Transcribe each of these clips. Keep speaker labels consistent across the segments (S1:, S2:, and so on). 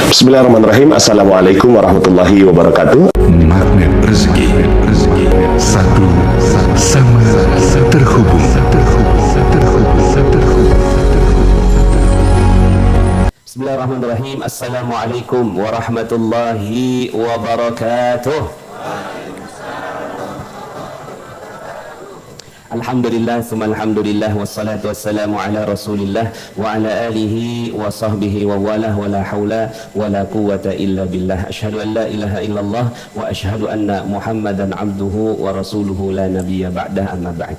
S1: Bismillahirrahmanirrahim. Assalamualaikum warahmatullahi wabarakatuh.
S2: Magnet rezeki, satu sama terhubung.
S3: Bismillahirrahmanirrahim. Assalamualaikum warahmatullahi wabarakatuh. Alhamdulillah, summa alhamdulillah, wassalatu wassalamu ala rasulillah wa ala alihi wa sahbihi wa walah wa la hawla wa la quwwata illa billah. Ashhadu an la ilaha illallah wa ashhadu anna muhammadan abduhu wa rasuluhu la nabiyya ba'dah, amma ba'd.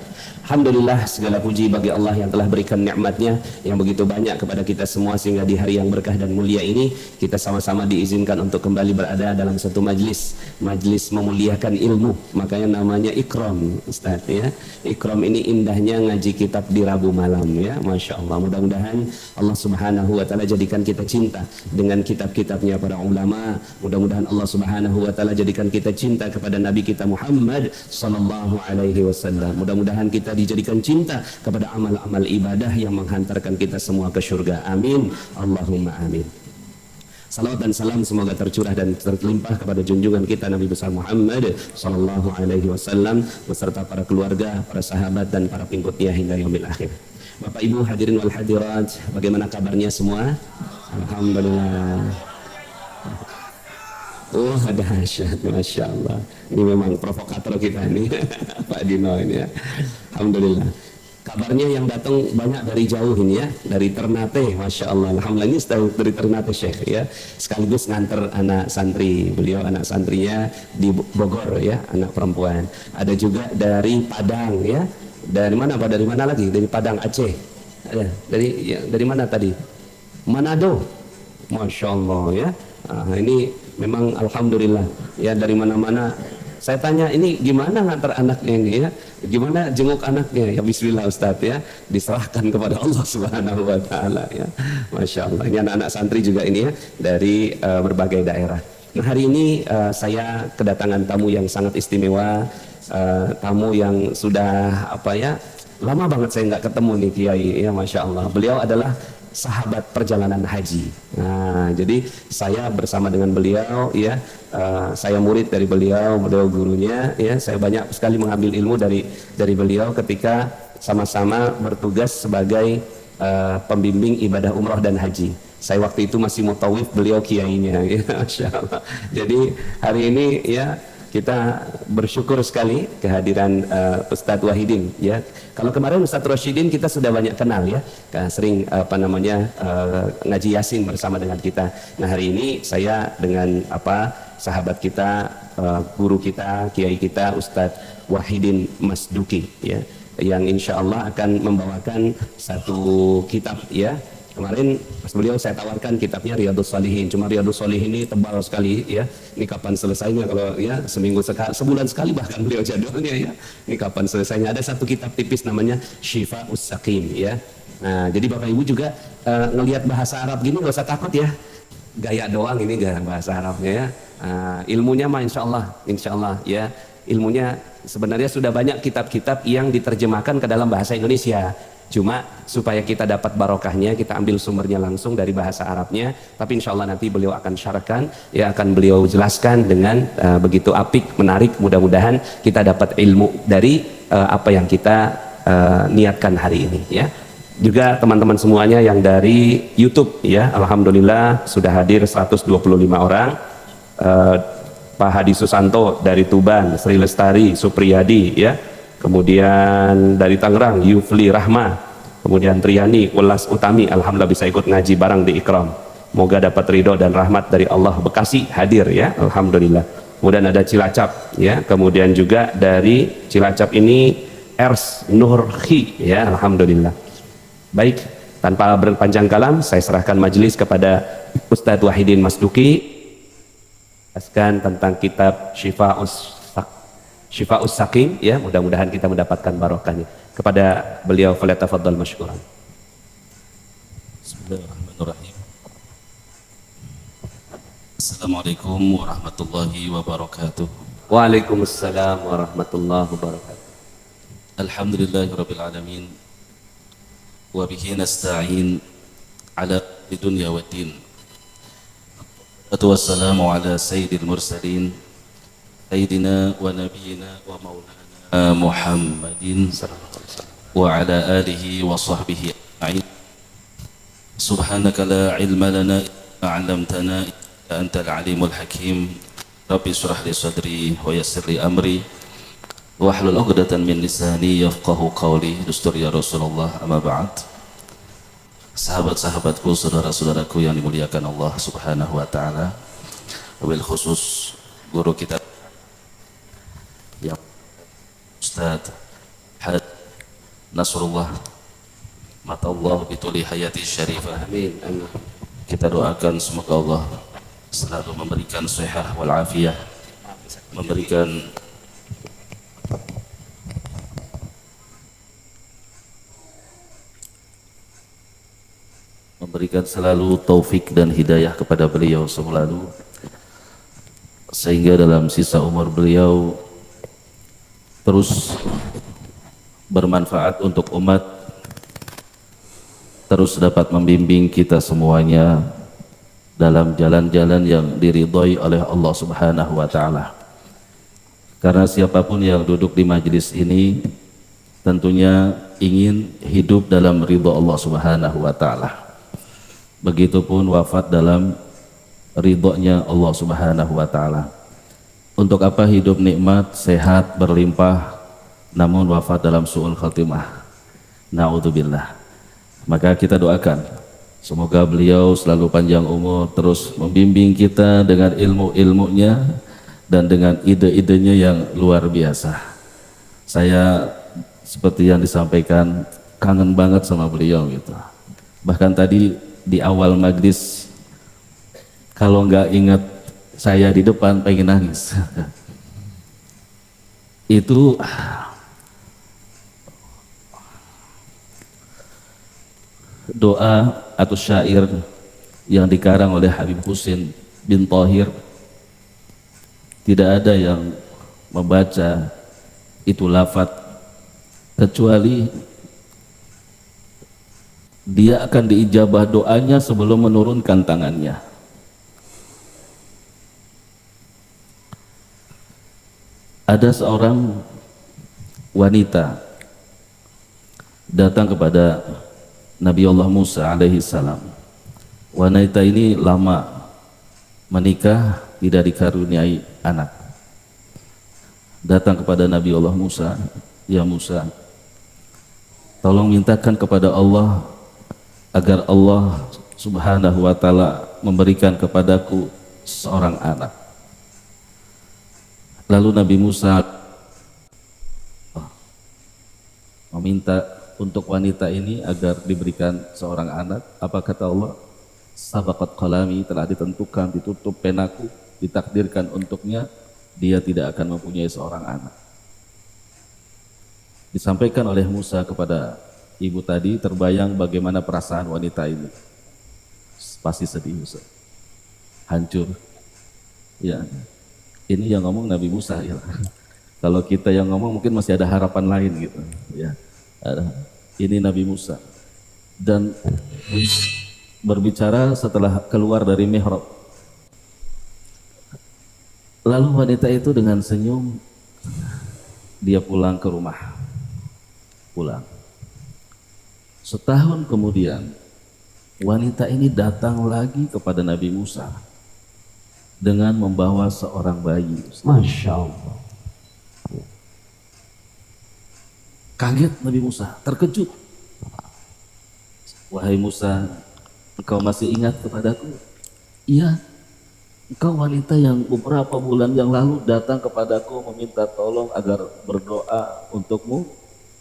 S3: Alhamdulillah, segala puji bagi Allah yang telah berikan nikmatnya yang begitu banyak kepada kita semua, sehingga di hari yang berkah dan mulia ini kita sama-sama diizinkan untuk kembali berada dalam satu majlis memuliakan ilmu. Makanya namanya ikram, Ustaz, ya. Ikram ini indahnya ngaji kitab di Rabu malam, ya. Masya Allah. Mudah-mudahan Allah Subhanahu wa Ta'ala jadikan kita cinta dengan kitab-kitabnya para ulama. Mudah-mudahan Allah Subhanahu wa Ta'ala jadikan kita cinta kepada Nabi kita Muhammad sallallahu alaihi wasallam. Mudah-mudahan kita dijadikan cinta kepada amal-amal ibadah yang menghantarkan kita semua ke surga. Amin. Allahumma amin. Salawat dan salam semoga tercurah dan terlimpah kepada junjungan kita Nabi besar Muhammad sallallahu alaihi wasallam beserta para keluarga, para sahabat dan para pengikutnya hingga yaumil akhir. Bapak Ibu hadirin wal hadirat, bagaimana kabarnya semua? Alhamdulillah. Oh, ada hasyat, Masya Allah. Ini memang provokator kita nih, Pak Dino ini ya. Alhamdulillah. Kabarnya yang datang banyak dari jauh ini ya, dari Ternate, Masya Allah. Alhamdulillah, ini dari Ternate Syekh ya. Sekaligus nganter anak santri, beliau anak santrinya di Bogor ya, anak perempuan. Ada juga dari Padang ya. Dari mana Pak? Dari mana lagi? Dari Padang Aceh. Ada. Dari mana tadi? Manado. Masya Allah ya. Ini memang alhamdulillah ya, dari mana-mana. Saya tanya, ini gimana ngantar anaknya ini ya, gimana jenguk anaknya ya? Bismillah Ustadz ya, diserahkan kepada Allah Subhanahu wa Ta'ala ya. Masya Allah, ini anak-anak santri juga ini ya, dari berbagai daerah. Nah, hari ini saya kedatangan tamu yang sangat istimewa, tamu yang sudah lama banget saya nggak ketemu nih Kiai ya. Masya Allah, beliau adalah sahabat perjalanan haji. Nah, jadi saya bersama dengan beliau ya, saya murid dari beliau gurunya ya. Saya banyak sekali mengambil ilmu dari beliau ketika sama-sama bertugas sebagai pembimbing ibadah umroh dan haji. Saya waktu itu masih mutawif, beliau kiainya ya. Masya Allah. Jadi hari ini ya kita bersyukur sekali kehadiran Ustadz Wahidin ya. Kalau kemarin Ustadz Rosyidin kita sudah banyak kenal ya, sering ngaji yasin bersama dengan kita. Nah, hari ini saya dengan sahabat kita, guru kita, kiai kita Ustadz Wahidin Masduki ya, yang insya Allah akan membawakan satu kitab ya. Kemarin pas beliau saya tawarkan kitabnya Riyadhus Shalihin, cuma Riyadhus Shalihin ini tebal sekali ya. Ini kapan selesainya? Kalau ya seminggu sekali, sebulan sekali bahkan beliau jadwalnya ya. Ini kapan selesainya? Ada satu kitab tipis namanya Syifa'us Saqim ya. Nah, jadi Bapak Ibu juga ngelihat bahasa Arab gini nggak usah takut ya. Gaya doang ini gak bahasa Arabnya ya. Ilmunya mah insya Allah ya. Ilmunya sebenarnya sudah banyak kitab-kitab yang diterjemahkan ke dalam bahasa Indonesia. Cuma supaya kita dapat barokahnya, kita ambil sumbernya langsung dari bahasa Arabnya. Tapi insya Allah nanti beliau akan syarahkan, ya akan beliau jelaskan dengan begitu apik, menarik. Mudah-mudahan kita dapat ilmu dari apa yang kita niatkan hari ini ya. Juga teman-teman semuanya yang dari YouTube ya, alhamdulillah sudah hadir 125 orang. Pak Hadi Susanto dari Tuban, Sri Lestari, Supriyadi ya. Kemudian dari Tangerang Yufli Rahma, kemudian Triani Ulas Utami, alhamdulillah bisa ikut ngaji bareng di Ikram. Moga dapat ridho dan rahmat dari Allah. Bekasi hadir ya, alhamdulillah. Kemudian ada Cilacap ya, kemudian juga dari Cilacap ini Ers Nurhi ya, alhamdulillah. Baik, tanpa berpanjang kalam saya serahkan majelis kepada Ustadz Wahidin Masduki jelaskan tentang kitab Syifa'us Saqim ya, mudah-mudahan kita mendapatkan barokahnya. Kepada beliau falyatafaddal masykuran.
S4: Bismillahirrahmanirrahim. Assalamualaikum warahmatullahi wabarakatuh.
S3: Waalaikumsalam warahmatullahi wabarakatuh.
S4: Alhamdulillahirabbil alamin. Wa bihi nasta'in ala dunya waddin. والسلام على سيد المرسلين سيدنا ونبينا ومولانا محمد وعلى آله وصحبه أجمعين. سبحانك لا علم لنا إلا ما علمتنا إنك أنت العليم الحكيم. ربي اشرح لي صدري ويسر لي أمري واحلل عقدة من لساني يفقه قولي. Dustur ya Rasulullah, amma ba'd. Sahabat-sahabatku, saudara-saudaraku yang dimuliakan Allah Subhanahu wa taala, wabil khusus guru kita yang Ustaz Had Nasrullah Matallah bituli hayati syarifah.
S3: Amin. Amin.
S4: Kita doakan semoga Allah selalu memberikan sehat wal afiyah, memberikan selalu taufik dan hidayah kepada beliau selalu, sehingga dalam sisa umur beliau terus bermanfaat untuk umat, terus dapat membimbing kita semuanya dalam jalan-jalan yang diridhoi oleh Allah Subhanahu wa taala. Karena siapapun yang duduk di majelis ini tentunya ingin hidup dalam ridha Allah Subhanahu wa taala. Begitupun wafat dalam ridhonya Allah Subhanahu wa taala. Untuk apa hidup nikmat, sehat, berlimpah, namun wafat dalam su'ul khatimah? Na'udzubillah. Maka kita doakan semoga beliau selalu panjang umur, terus membimbing kita dengan ilmu-ilmunya dan dengan ide-idenya yang luar biasa. Saya seperti yang disampaikan, kangen banget sama beliau gitu. Bahkan tadi di awal majlis, kalau nggak ingat saya di depan pengen nangis. Itu doa atau syair yang dikarang oleh Habib Husin bin Thahir. Tidak ada yang membaca itu lafaz kecuali dia akan diijabah doanya sebelum menurunkan tangannya. Ada seorang wanita datang kepada Nabi Allah Musa alaihi salam. Wanita ini lama menikah, tidak dikaruniai anak. Datang kepada Nabi Allah Musa, ya Musa, tolong mintakan kepada Allah agar Allah Subhanahu wa taala memberikan kepadaku seorang anak. Lalu Nabi Musa meminta untuk wanita ini agar diberikan seorang anak. Apa kata Allah? Sabaqat qalami, telah ditentukan, ditutup penaku, ditakdirkan untuknya, dia tidak akan mempunyai seorang anak. Disampaikan oleh Musa kepada ibu tadi, terbayang bagaimana perasaan wanita ini. Pasti sedih, Musa. Hancur. Ya. Ini yang ngomong Nabi Musa ya. Kalau kita yang ngomong mungkin masih ada harapan lain gitu. Ya. Ini Nabi Musa. Dan berbicara setelah keluar dari mihrab. Lalu wanita itu dengan senyum dia pulang ke rumah. Pulang. Setahun kemudian wanita ini datang lagi kepada Nabi Musa dengan membawa seorang bayi.
S3: Masya Allah.
S4: Kaget Nabi Musa, terkejut. Wahai Musa, engkau masih ingat kepadaku? Iya, engkau wanita yang beberapa bulan yang lalu datang kepadaku meminta tolong agar berdoa untukmu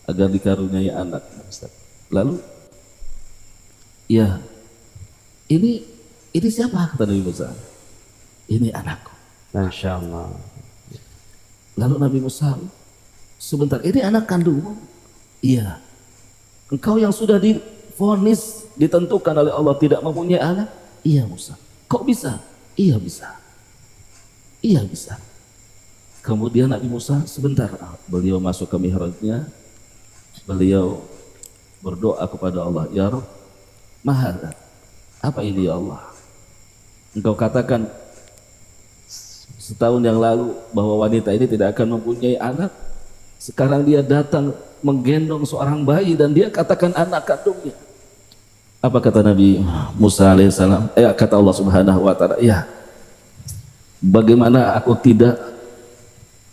S4: agar dikaruniai anak. Lalu, ya, ini siapa? Kata Nabi Musa. Ini anakku.
S3: Masya Allah.
S4: Lalu Nabi Musa, sebentar, ini anak kandungmu? Iya. Engkau yang sudah divonis, ditentukan oleh Allah tidak mempunyai anak? Iya Musa. Kok bisa? Iya bisa. Iya bisa. Kemudian Nabi Musa sebentar, beliau masuk ke mihrabnya, beliau berdoa kepada Allah, ya Rabb, Maha, apa ini ya Allah? Engkau katakan setahun yang lalu bahwa wanita ini tidak akan mempunyai anak. Sekarang dia datang menggendong seorang bayi dan dia katakan anak kandungnya. Apa kata Nabi Musa alaihissalam? Kata Allah Subhanahu wa taala, ya, bagaimana aku tidak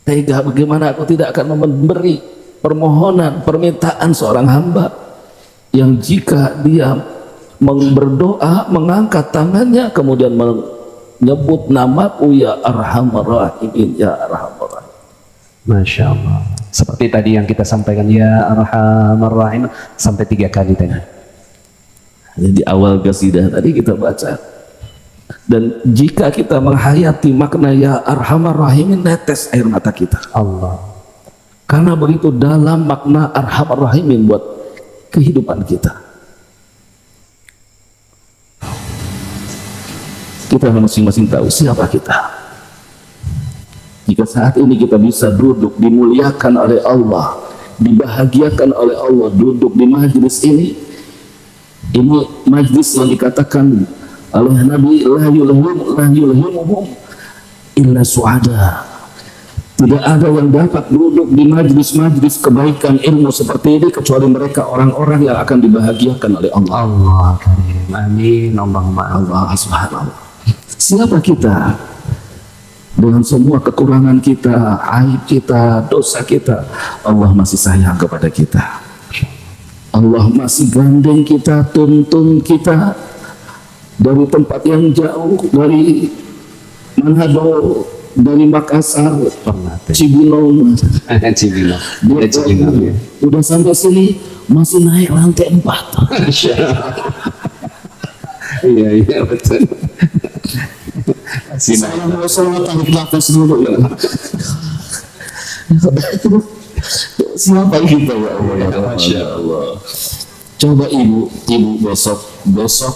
S4: tega, bagaimana aku tidak akan memberi permohonan, permintaan seorang hamba yang jika dia berdoa, mengangkat tangannya kemudian menyebut namaku, ya Arhamar Rahimin, ya Arhamar Rahim.
S5: Masya Allah. Seperti tadi yang kita sampaikan, ya Arhamar Rahim, sampai 3 kali tadi.
S4: Di awal qasidah tadi kita baca. Dan jika kita menghayati makna ya Arhamar Rahimin, netes air mata kita.
S5: Allah.
S4: Karena begitu dalam makna Arhamar Rahimin buat kehidupan kita. Kita masing-masing tahu siapa kita. Jika saat ini kita bisa duduk dimuliakan oleh Allah, dibahagiakan oleh Allah, duduk di majlis ini majlis yang dikatakan oleh Nabi la yulhimuhum illa su'ada. Tidak ada yang dapat duduk di majlis-majlis kebaikan ilmu seperti ini kecuali mereka orang-orang yang akan dibahagiakan oleh Allah.
S5: Allah karim. Amin. Allahumma
S4: Allah subhanallah. Siapa kita? Dengan semua kekurangan kita, aib kita, dosa kita, Allah masih sayang kepada kita. Allah masih gandeng kita, tuntun kita dari tempat yang jauh, dari Manado, dari Makassar, Cibinong,
S5: Cibinong.
S4: Udah sampai sini masih naik lantai 4.
S5: Iya betul.
S4: Salam tarik nafas dulu ya. Siapa kita ya Allah ya Masya Allah. Coba ibu besok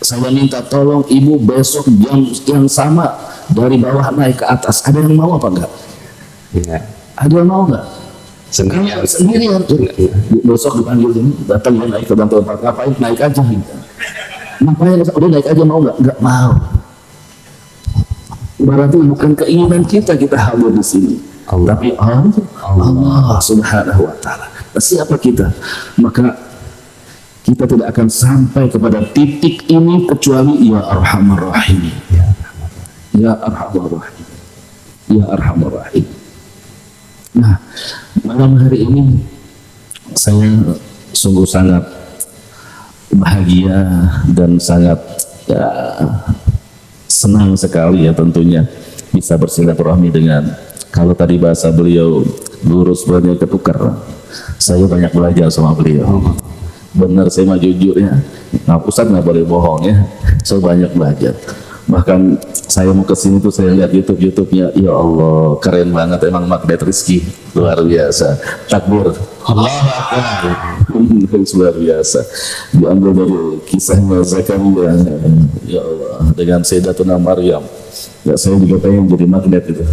S4: saya minta tolong ibu besok jam yang sama dari bawah naik ke atas. Ada yang mau apa enggak?
S5: Iya.
S4: Ada yang mau enggak? Sendirian. Besok dipanggil ini datang ya naik ke lantai 4. Ngapain? Naik aja gitu. Ngapain? Udah naik aja, mau enggak? Enggak mau. Berarti bukan keinginan kita hadir di sini. Tapi Allah Subhanahu wa taala. Siapa kita? Maka kita tidak akan sampai kepada titik ini kecuali ya Arhamar Rahim. Ya Arhamar Rahim. Ya Arhamar Rahim. Nah, malam hari ini saya sungguh sangat bahagia dan sangat senang sekali ya tentunya bisa bersilaturahmi dengan, kalau tadi bahasa beliau lurus banyak ketukar, saya banyak belajar sama beliau. Benar, saya mah jujur ya, nah Ustadz nggak boleh bohong ya, saya banyak belajar. Bahkan saya mau kesini tuh saya lihat YouTube-nya, ya Allah keren banget, emang magnet rezeki luar biasa. Takbir, Allah luar biasa. Diambil dari kisahnya Zakaria, ya Allah, dengan Sayyidatuna Maryam. Ya saya juga pengen jadi magnet itu.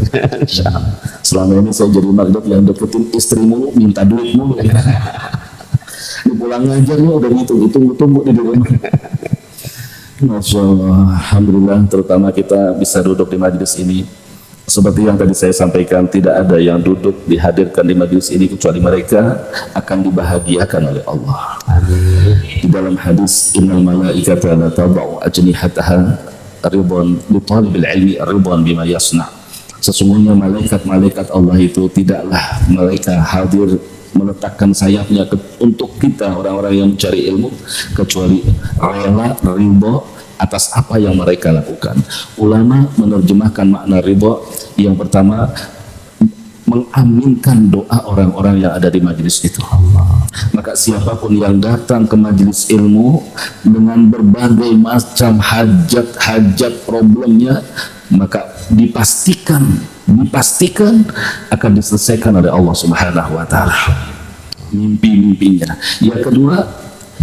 S4: Selama ini saya jadi magnet yang deketin istri mulu, minta duit mulu. Di pulang ngajarnya udah ditunggu di rumah. Masya Allah, alhamdulillah, terutama kita bisa duduk di majlis ini. Seperti yang tadi saya sampaikan, tidak ada yang duduk dihadirkan di majlis ini kecuali mereka akan dibahagiakan oleh Allah. Amin. Di dalam hadis, innal malaikata la tadau ajnihataha ridwan li talibil ilmi ridwan bima yasna. Sesungguhnya malaikat-malaikat Allah itu tidaklah mereka hadir meletakkan sayapnya untuk kita orang-orang yang mencari ilmu kecuali rela ridho atas apa yang mereka lakukan. Ulama menerjemahkan makna ridho yang pertama, mengaminkan doa orang-orang yang ada di majelis itu. Maka siapapun yang datang ke majelis ilmu dengan berbagai macam hajat problemnya, maka dipastikan akan diselesaikan oleh Allah Subhanahu wa taala mimpi-mimpinya. Yang kedua,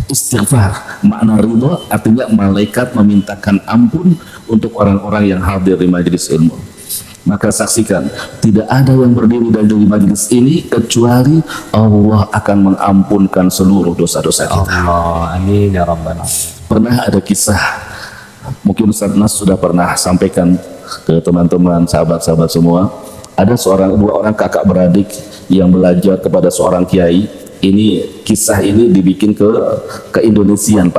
S4: istighfar. Makna ridha artinya malaikat memintakan ampun untuk orang-orang yang hadir di majelis ilmu. Maka saksikan, tidak ada yang berdiri dari majelis ini kecuali Allah akan mengampunkan seluruh dosa-dosa kita.
S5: Allah, amin ya rabbal alamin.
S4: Pernah ada kisah, mungkin Ustaz Nas sudah pernah sampaikan ke teman-teman, sahabat-sahabat semua. Ada dua orang kakak beradik yang belajar kepada seorang kiai. Ini kisah ini dibikin ke Indonesiaan,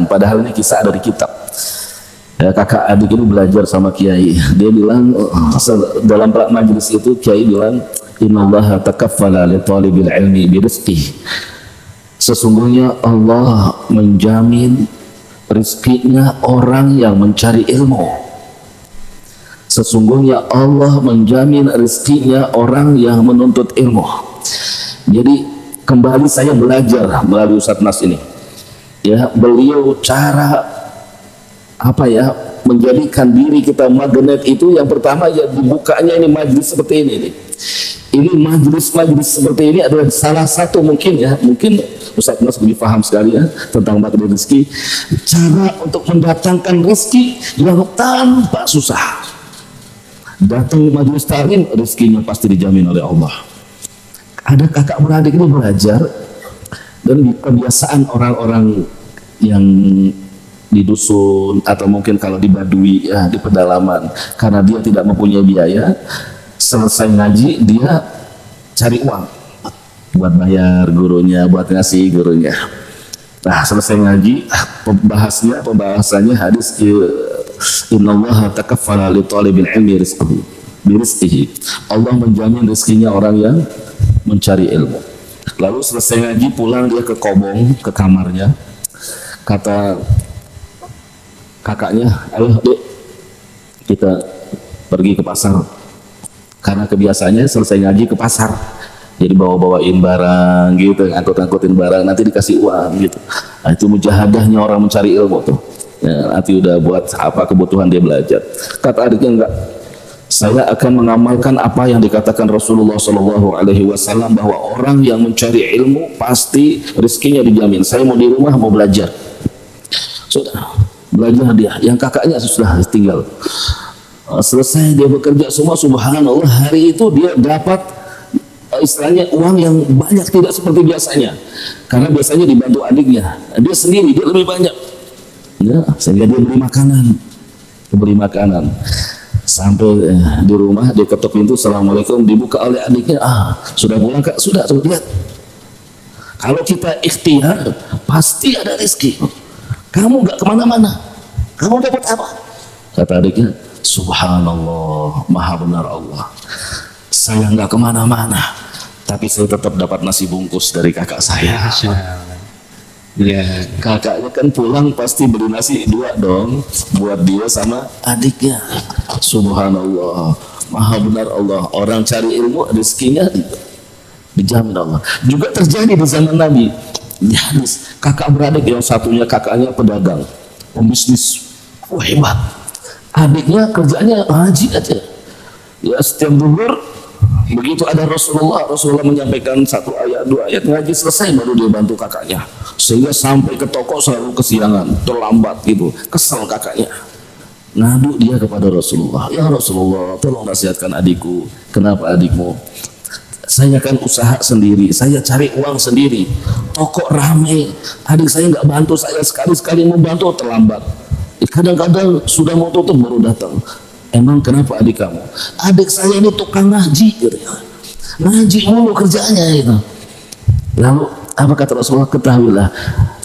S4: padahal ini kisah dari kitab. Ya, kakak adik ini belajar sama kiai. Dia bilang dalam majelis itu kiai bilang, innallaha takaffala li talibil ilmi bi rizqihi. Sesungguhnya Allah menjamin rizkinya orang yang mencari ilmu. Sesungguhnya Allah menjamin rizkinya orang yang menuntut ilmu. Jadi kembali saya belajar melalui Ustadz Nas ini. Ya, beliau cara apa ya menjadikan diri kita magnet itu yang pertama ya dibukanya ini majelis seperti ini nih. Ini majelis seperti ini adalah salah satu mungkin Ustadz Nas lebih paham sekali ya tentang magnet rezeki, cara untuk mendatangkan rezeki yang tanpa susah. Datang majelis taklim, rezekinya pasti dijamin oleh Allah. Ada kakak beradik ini belajar, dan kebiasaan orang-orang yang di dusun atau mungkin kalau di Badui ya di pedalaman, karena dia tidak mempunyai biaya, selesai ngaji dia cari uang buat bayar gurunya, buat ngasih gurunya. Nah, selesai ngaji pembahasannya hadis innallaha takaffala li talibil ilmi rizqihi. Allah menjamin rezekinya orang yang mencari ilmu. Lalu selesai ngaji pulang dia ke kobong, ke kamarnya. Kata kakaknya, ayo dek kita pergi ke pasar. Karena kebiasaannya selesai ngaji ke pasar. Jadi bawa-bawain barang gitu, angkut-angkutin barang, nanti dikasih uang gitu. Nah, itu mujahadahnya orang mencari ilmu tuh. Ya, nanti udah buat apa kebutuhan dia belajar. Kata adiknya enggak, saya akan mengamalkan apa yang dikatakan Rasulullah SAW bahwa orang yang mencari ilmu pasti rezekinya dijamin. Saya mau di rumah mau belajar. Sudah belajar dia. Yang kakaknya sudah tinggal. Selesai dia bekerja semua, subhanallah hari itu dia dapat istilahnya uang yang banyak, tidak seperti biasanya. Karena biasanya dibantu adiknya. Dia sendiri dia lebih banyak. Ya, sehingga dia beri makanan sampai di rumah dia ketok pintu, assalamualaikum, dibuka oleh adiknya, sudah pulang kak, sudah lihat, kalau kita ikhtiar pasti ada rezeki, kamu nggak kemana-mana, kamu dapat apa? Kata adiknya, subhanallah, maha benar Allah, saya nggak kemana-mana tapi saya tetap dapat nasi bungkus dari kakak saya. Ya, kakaknya kan pulang pasti beli nasi 2 dong buat dia sama adiknya. Subhanallah, maha benar Allah. Orang cari ilmu rezekinya dijamin Allah. Juga terjadi di zaman Nabi. Di hadis kakak beradik yang satunya kakaknya pedagang, pembisnis, hebat. Adiknya kerjanya ngaji aja. Ya setiap zuhur begitu ada Rasulullah menyampaikan 1 ayat 2 ayat ngaji selesai baru dia bantu kakaknya. Sehingga sampai ke toko selalu kesiangan, terlambat gitu. Kesel kakaknya. Ngadu dia kepada Rasulullah. Ya Rasulullah, tolong nasihatkan adikku. Kenapa adikmu? Saya kan usaha sendiri, saya cari uang sendiri. Toko rame, adik saya nggak bantu saya, sekali-sekali mau bantu terlambat. Kadang-kadang sudah mau tutup baru datang. Emang kenapa adik kamu? Adik saya ini tukang ngaji gitu. Ngaji mulu kerjanya itu. Lalu apa kata Rasulullah? Ketahuilah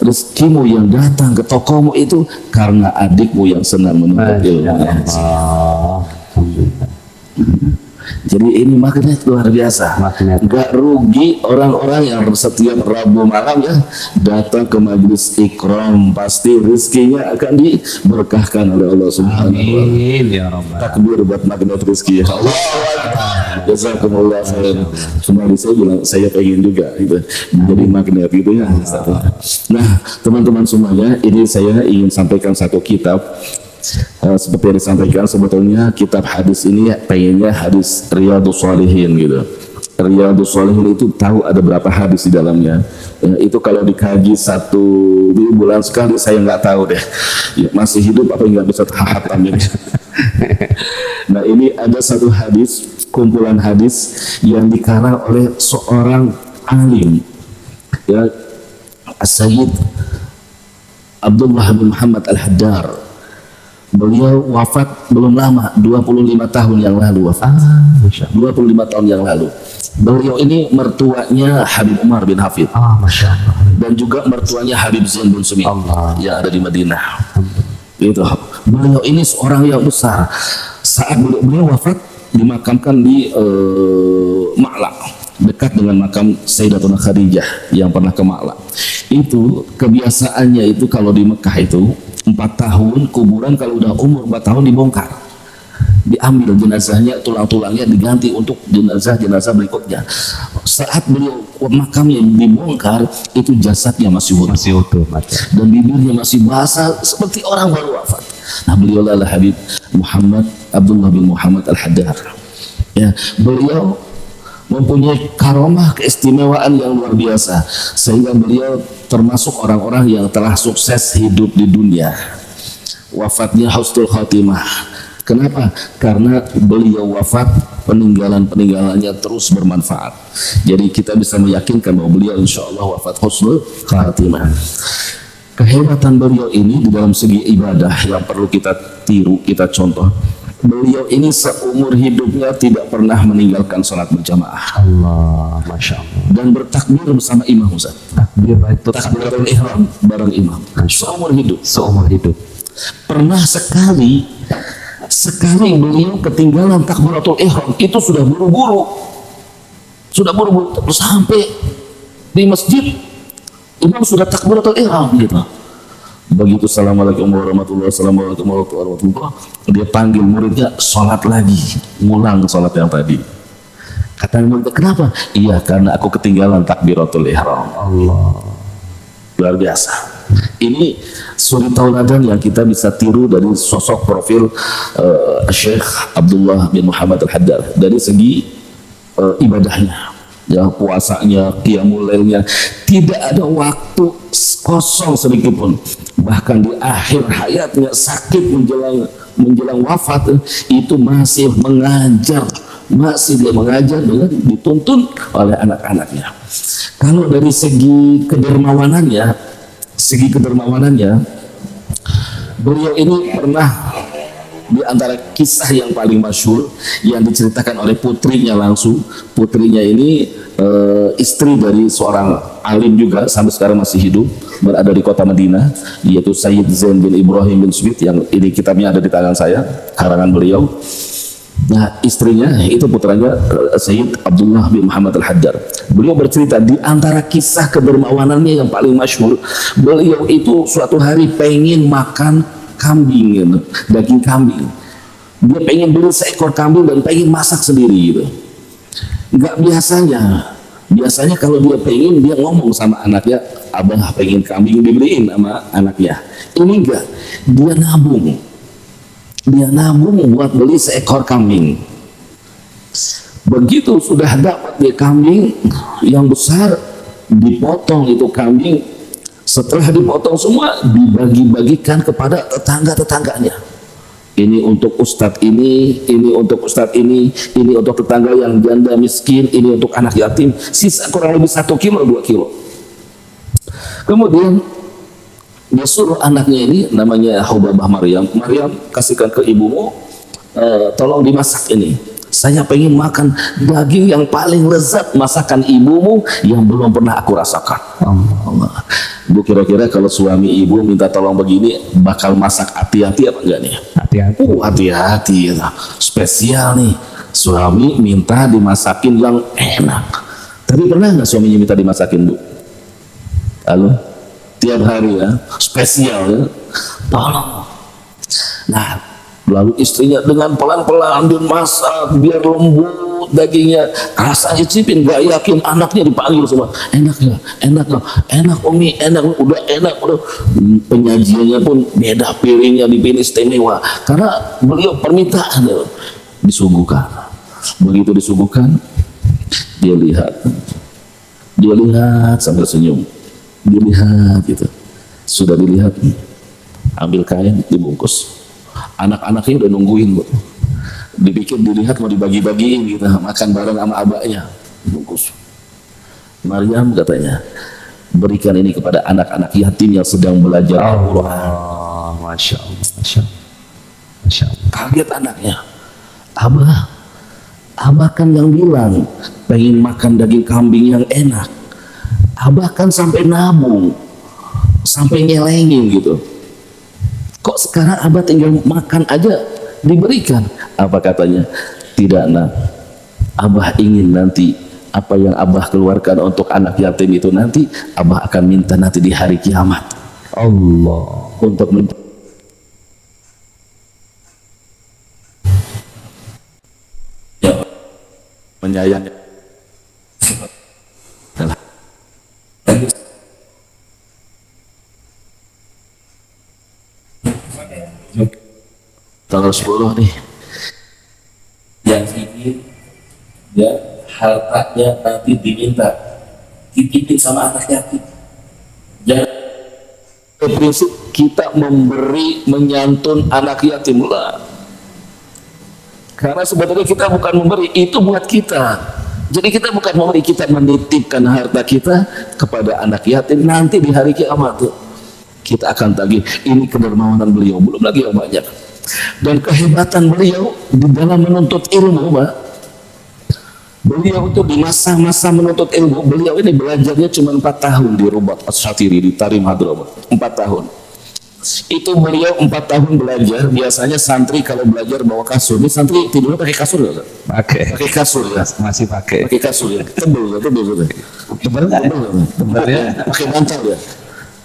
S4: rezekimu yang datang ke tokomu itu karena adikmu yang senang menuntut ilmu. Jadi ini magnet luar biasa. Gak rugi orang-orang yang setiap Rabu malam ya datang ke majelis ikram, pasti rezekinya akan diberkahkan oleh Allah Subhanahu wa taala. Takbir buat magnet rezeki. Allah. Jazakumullah khairan. Kembali saya bilang saya pengen juga gitu menjadi magnet gitu ya. Nah, teman-teman semuanya, ini saya ingin sampaikan satu kitab. Seperti yang disampaikan, sebetulnya kitab hadis ini pengennya hadis Riyadhus Shalihin gitu. Riyadhus Shalihin itu tahu ada berapa hadis di dalamnya. Itu kalau dikaji 1 bulan sekali saya nggak tahu deh. Ya, masih hidup apa nggak bisa hatam ini. Nah, ini ada satu hadis, kumpulan hadis yang dikarang oleh seorang alim, ya, As-Sayyid Abdullah bin Muhammad Al-Haddar. Beliau wafat belum lama, 25 tahun yang lalu wafat. 25 tahun yang lalu. Beliau ini mertuanya Habib Umar bin Hafid.
S5: Masya Allah.
S4: Dan juga mertuanya Habib Zain bin Sumi yang ada di Madinah. Itu. Beliau ini seorang yang besar. Saat beliau wafat dimakamkan di Ma'la, dekat dengan makam Sayyidatuna Khadijah yang pernah ke Ma'la. Itu kebiasaannya itu kalau di Mekah itu 4 tahun kuburan kalau udah umur 4 tahun dibongkar, diambil jenazahnya, tulang-tulangnya diganti untuk jenazah-jenazah berikutnya. Saat beliau makamnya dibongkar itu jasadnya masih utuh dan bibirnya masih basah seperti orang baru wafat. Nah, beliau adalah Habib Muhammad Abdullah bin Muhammad Al-Haddar. Ya, beliau mempunyai karomah keistimewaan yang luar biasa sehingga beliau termasuk orang-orang yang telah sukses hidup di dunia. Wafatnya husnul khatimah. Kenapa? Karena beliau wafat, peninggalannya terus bermanfaat. Jadi kita bisa meyakinkan bahwa beliau insya Allah wafat husnul khatimah. Kehebatan beliau ini di dalam segi ibadah yang perlu kita tiru, kita contoh. Beliau ini seumur hidupnya tidak pernah meninggalkan sholat berjamaah.
S5: Allah, Masya Allah.
S4: Dan bertakbir bersama imam Ustaz.
S5: Takbir itu
S4: Takbiratul ihram bareng imam. Seumur hidup.
S5: seumur hidup.
S4: Pernah sekali beliau ketinggalan takbiratul ihram, itu sudah buru-buru. Terus sampai di masjid imam sudah takbiratul ihram gitu. Begitu assalamualaikum warahmatullahi wabarakatuh, dia panggil muridnya sholat lagi, ngulang sholat yang tadi. Kata muridnya, kenapa? Iya, karena aku ketinggalan takbiratul ihram.
S5: Allah,
S4: luar biasa. Ini suri tauladan yang kita bisa tiru dari sosok profil Syekh Abdullah bin Muhammad Al-Haddar dari segi ibadahnya, ya, puasanya, qiyamul lailnya, tidak ada waktu kosong sedikit pun. Bahkan di akhir hayatnya sakit menjelang wafat itu masih dia mengajar dengan dituntun oleh anak-anaknya. Kalau dari segi kedermawanannya, beliau ini pernah di antara kisah yang paling masyhur yang diceritakan oleh putrinya langsung. Putrinya ini istri dari seorang alim juga, sampai sekarang masih hidup, berada di kota Madinah, yaitu Sayyid Zain bin Ibrahim bin Smith, yang ini kitabnya ada di tangan saya, karangan beliau. Nah, istrinya itu putranya Sayyid Abdullah bin Muhammad Al-Haddar. Beliau bercerita di antara kisah kedermawanannya yang paling masyhur, beliau itu suatu hari pengen makan kambing gitu, daging kambing. Dia pengen beli seekor kambing dan pengen masak sendiri gitu. Nggak biasanya kalau dia pengen, dia ngomong sama anaknya, abah pengen kambing, dibeliin sama anaknya. Ini enggak, dia nabung buat beli seekor kambing. Begitu sudah dapat dia kambing yang besar, dipotong itu kambing. Setelah dipotong semua, dibagi-bagikan kepada tetangga-tetangganya. Ini untuk ustadz ini untuk ustadz ini untuk tetangga yang janda miskin, ini untuk anak yatim. Sisa kurang lebih 1 kilo 2 kilo. Kemudian dia suruh anaknya ini, namanya Hubabah Maryam, kasihkan ke ibumu, tolong dimasak ini. Saya pengen makan daging yang paling lezat masakan ibumu yang belum pernah aku rasakan. Allah. Bu, kira-kira kalau suami ibu minta tolong begini, bakal masak hati-hati apa enggak nih?
S5: hati-hati.
S4: Hati-hati ya. Spesial nih, suami minta dimasakin yang enak. Tapi pernah nggak suaminya minta dimasakin, Bu? Halo? Tiap hari ya, spesial ya, tolong. Nah, lalu istrinya dengan pelan-pelan dia masak biar lembut dagingnya, rasanya cipin, gak yakin anaknya dipanggil semua, enak Umi, enak, udah enak, udah. Penyajiannya pun beda, piringnya dipilih istimewa karena beliau permintaan disuguhkan. Begitu disuguhkan, dia lihat sambil senyum, dilihat gitu, sudah dilihat, ambil kain dibungkus. Anak-anaknya udah nungguin, Bu. Dilihat mau dibagi-bagiin gitu, makan bareng sama abahnya, bungkus. Maryam katanya, berikan ini kepada anak-anak yatim yang sedang belajar Al-Quran.
S5: Masya Allah, Masya Allah. Masya Allah.
S4: Kaget anaknya. Abah kan yang bilang pengen makan daging kambing yang enak. Abah kan sampai nabung, sampai nyelengin gitu. Kok sekarang Abah tinggal makan aja diberikan? Apa katanya? Tidak, nak. Abah ingin nanti apa yang Abah keluarkan untuk anak yatim itu nanti Abah akan minta nanti di hari kiamat.
S5: Allah.
S4: Untuk menyayangi tanggal 10 nih yang ini ya hartanya nanti diminta titipin sama anak yatim. Jangan prinsip kita memberi menyantun anak yatim lah, karena sebenarnya kita bukan memberi, itu buat kita. Jadi kita bukan memberi, kita menitipkan harta kita kepada anak yatim. Nanti di hari kiamat tuh kita akan tagih. Ini kedermawanan beliau, belum lagi yang banyak. Dan kehebatan beliau di dalam menuntut ilmu, Pak. Beliau itu di masa-masa menuntut ilmu, beliau ini belajarnya cuma 4 tahun di Rubat As-Syatiri, di Tarim Hadramaut. 4 tahun. Itu beliau 4 tahun belajar. Biasanya santri kalau belajar bawa kasur. Ini santri tidurnya pakai kasur ya?
S5: Pakai
S4: Kasur ya?
S5: masih pakai.
S4: Pakai kasur ya? Tebel ya? Tebel ya? Pakai bantal ya?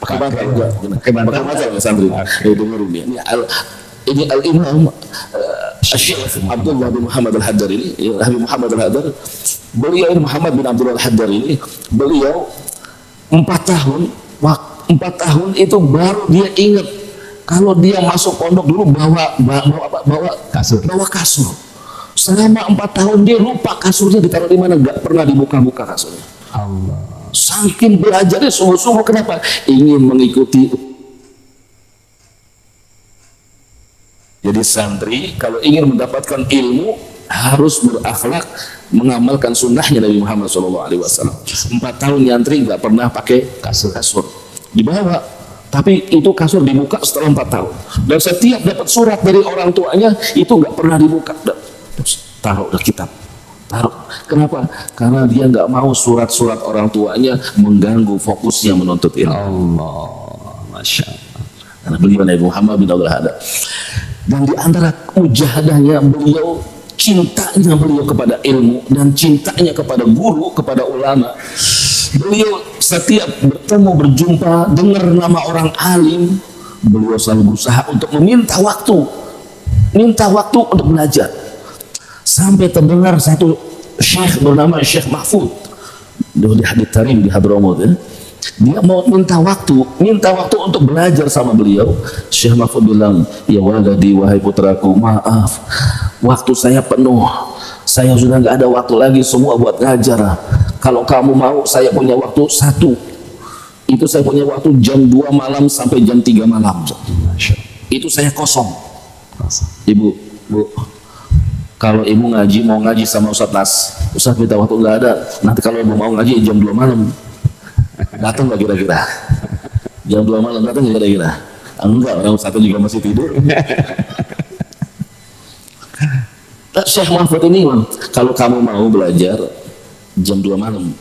S4: Pakai bantal ya? Pakai bantal ya santri? Dengerin ya. Ini Al-Imam Syekh Abdullah bin Muhammad Al-Haddar ini, Habib Muhammad Al-Haddar, beliau ini Muhammad bin Abdullah Al-Haddar ini, beliau 4 tahun, 4 tahun itu baru dia ingat kalau dia masuk pondok dulu bawa kasur. Selama 4 tahun dia lupa kasurnya ditaruh di mana, nggak pernah dibuka-buka kasurnya.
S5: Allah.
S4: Saking belajarnya sungguh-sungguh, kenapa? Ingin mengikuti. Jadi santri kalau ingin mendapatkan ilmu harus berakhlak, mengamalkan sunnahnya Nabi Muhammad SAW. 4 tahun nyantri nggak pernah pakai kasur dibawa, tapi itu kasur dibuka setelah 4 tahun. Dan setiap dapat surat dari orang tuanya itu nggak pernah dibuka, taruh di kitab, taruh. Kenapa? Karena dia nggak mau surat-surat orang tuanya mengganggu fokusnya menuntut ilmu.
S5: Allah, masya Allah.
S4: Karena beliau Nabi Muhammad bin Abdul Hadar. Dan di antara mujahadahnya beliau, cintanya beliau kepada ilmu dan cintanya kepada guru, kepada ulama. Beliau setiap bertemu, berjumpa, dengar nama orang alim, beliau selalu berusaha untuk minta waktu untuk belajar. Sampai terdengar satu syekh bernama Syekh Mahfud di Hadits Tarim di Hadramaut ya. Dia mau minta waktu untuk belajar sama beliau. Syekh Mahfud bilang, ya waladi, wahai putraku, maaf, waktu saya penuh, saya sudah nggak ada waktu lagi semua buat ngajar. Kalau kamu mau, saya punya waktu 1, itu saya punya waktu jam 2 malam sampai jam 3 malam. Itu saya kosong. Ibu, kalau ibu mau ngaji sama Ustadz Nas, Ustadz minta waktu, nggak ada. Nanti kalau ibu mau ngaji jam 2 malam, datang nggak kira-kira? Jam 2 malam datang nggak kira-kira? Enggak, orang satu juga masih tidur. Syekh Mahfud ini, kalau kamu mau belajar jam 2 malam,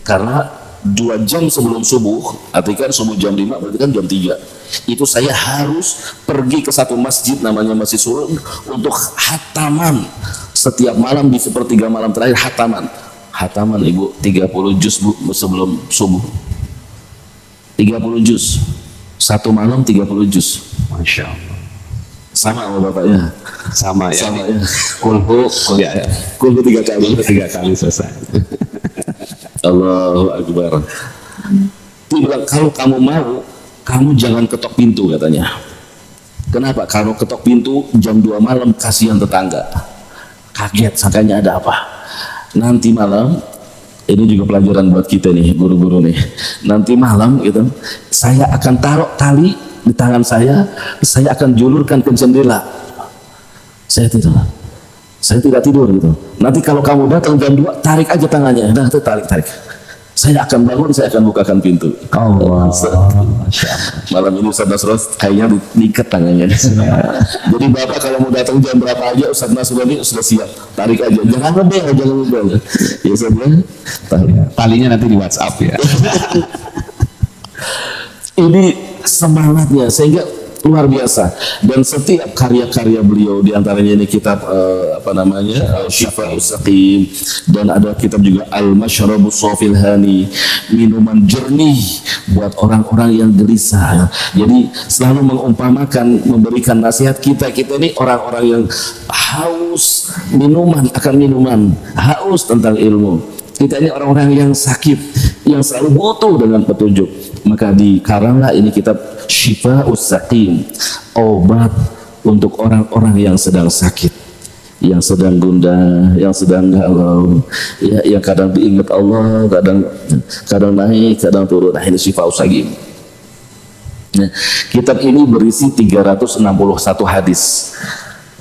S4: karena 2 jam sebelum subuh, artikan subuh jam 5, berarti kan jam 3, itu saya harus pergi ke satu masjid namanya Masjid Surun untuk hataman setiap malam. Di sepertiga malam terakhir hataman ibu 30 juz bu, sebelum subuh 30 juz, 1 malam 30 juz.
S5: Masya Allah.
S4: Sama sama bapaknya,
S5: Sama ya.
S4: kulhu 3 kali.
S5: 3 kali selesai.
S4: Allahu Akbar. Dia bilang, kalau kamu mau, kamu jangan ketok pintu katanya. Kenapa? Kalau ketok pintu jam 2 malam kasihan tetangga, kaget sangkanya ada apa. Nanti malam, ini juga pelajaran buat kita nih, guru-guru nih. Nanti malam gitu, saya akan taruh tali di tangan saya akan julurkan ke jendela. Saya tidak tidur gitu. Nanti kalau kamu datang jam 2, tarik aja tangannya. Nah, itu tarik.
S1: saya akan bangun, saya akan bukakan pintu.
S5: Allah, Masya Allah.
S1: Malam ini Ustaz Nasrullah kayaknya diikat tangannya. Jadi Bapak kalau mau datang jam berapa aja, Ustaz Nasrullah ini sudah siap. Tarik aja, jangan ngebel, jangan ngebel. Ya Ustaz ya.
S5: Talinya nanti di WhatsApp ya.
S1: Ini semangatnya sehingga luar biasa, dan setiap karya-karya beliau diantaranya ini kitab Syifa'us Saqim, dan ada kitab juga Al-Mashrabus Shafil Hani, minuman jernih buat orang-orang yang gelisah. Jadi selalu mengumpamakan, memberikan nasihat kita ini orang-orang yang haus minuman akan minuman, haus tentang ilmu. Kita ini orang-orang yang sakit, yang selalu butuh dengan petunjuk. Maka dikaranglah ini kitab Syifa'us Saqim, obat untuk orang-orang yang sedang sakit, yang sedang gundah, yang sedang galau, ya, yang kadang diingat Allah, kadang naik, kadang turun. Nah, ini Syifa'us Saqim. Nah, kitab ini berisi 361 hadis.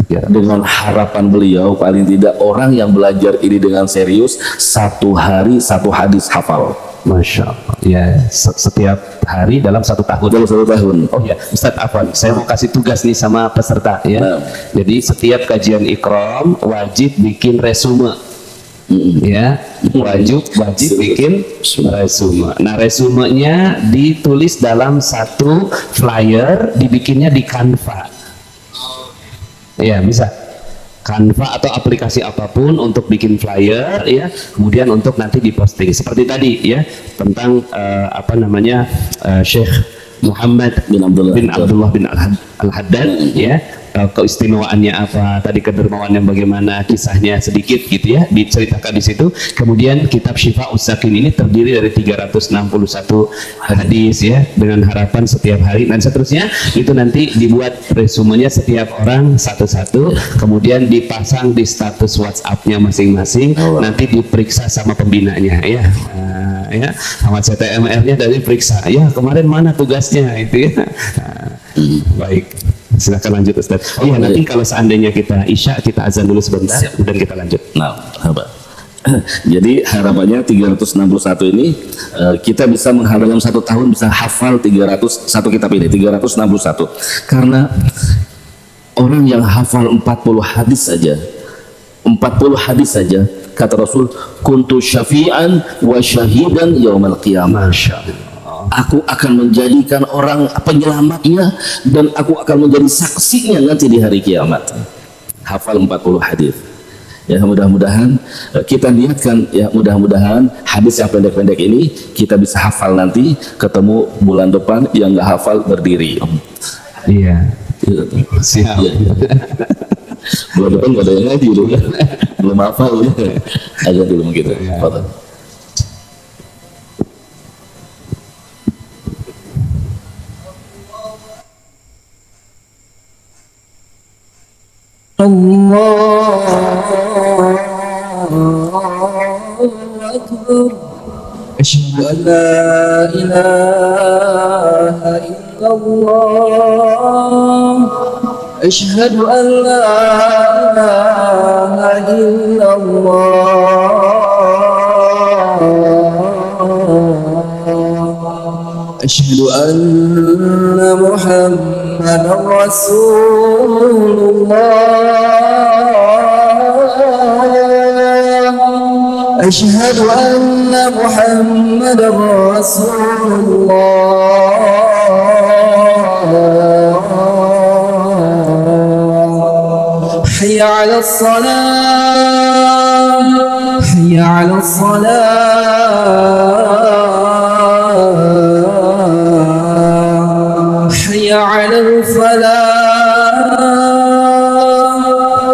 S1: Ya, dengan harapan beliau paling tidak orang yang belajar ini dengan serius, satu hari satu hadis hafal.
S5: Masya Allah. Ya, setiap hari dalam 1 tahun.
S1: Dalam 1 tahun.
S5: Oh ya, Ustadz Afwan, saya mau kasih tugas nih sama peserta ya.
S1: Nah.
S5: Jadi setiap kajian Ikram wajib bikin resume. Ya, wajib bikin resume. Nah, resumenya ditulis dalam satu flyer, dibikinnya di Canva. Ya, bisa Canva atau aplikasi apapun untuk bikin flyer ya, kemudian untuk nanti diposting seperti tadi ya, tentang Syekh Muhammad bin Abdullah bin Al-Haddad ya, keistimewaannya apa, tadi kedermawannya bagaimana, kisahnya sedikit gitu ya, diceritakan di situ. Kemudian kitab Syifa'us Saqim ini terdiri dari 361 hadis ya, dengan harapan setiap hari dan seterusnya. Itu nanti dibuat resumenya setiap orang satu-satu, kemudian dipasang di status WhatsApp-nya masing-masing, nanti diperiksa sama pembinanya ya. Ya, sama CTMR-nya dari periksa. Ya, kemarin mana tugasnya itu ya. Baik. Silakan lanjut Ustaz. Iya, nanti kalau seandainya kita Isya, kita azan dulu sebentar, dan kita lanjut.
S1: Nah, jadi harapannya 361 ini kita bisa dalam 1 tahun bisa hafal 301 kitab ini, 361. Karena orang yang hafal 40 hadis saja, 40 hadis saja, kata Rasul, kuntu syafi'an wa syahidan yaumal qiyamah. Aku akan menjadikan orang penyelamatnya, dan aku akan menjadi saksinya nanti di hari kiamat. Hafal 40 hadis. Ya, mudah-mudahan kita niatkan ya, mudah-mudahan hadis yang pendek-pendek ini kita bisa hafal nanti, ketemu bulan depan yang nggak hafal berdiri.
S5: Iya. Siap.
S1: Ya. Bulan depan nggak ada yang ngaji dulu ya. Belum hafal ya. Aja dulu gitu. Fadhal.
S6: Allahu Akbar. Asyhadu an la ilaha illallah. Asyhadu an la ilaha illallah. Asyhadu anna Muhammadar Rasulullah. Asyhadu anna Muhammadar Rasulullah. Hayya 'alas salam, hayya 'alas salam, hayya 'alal falah,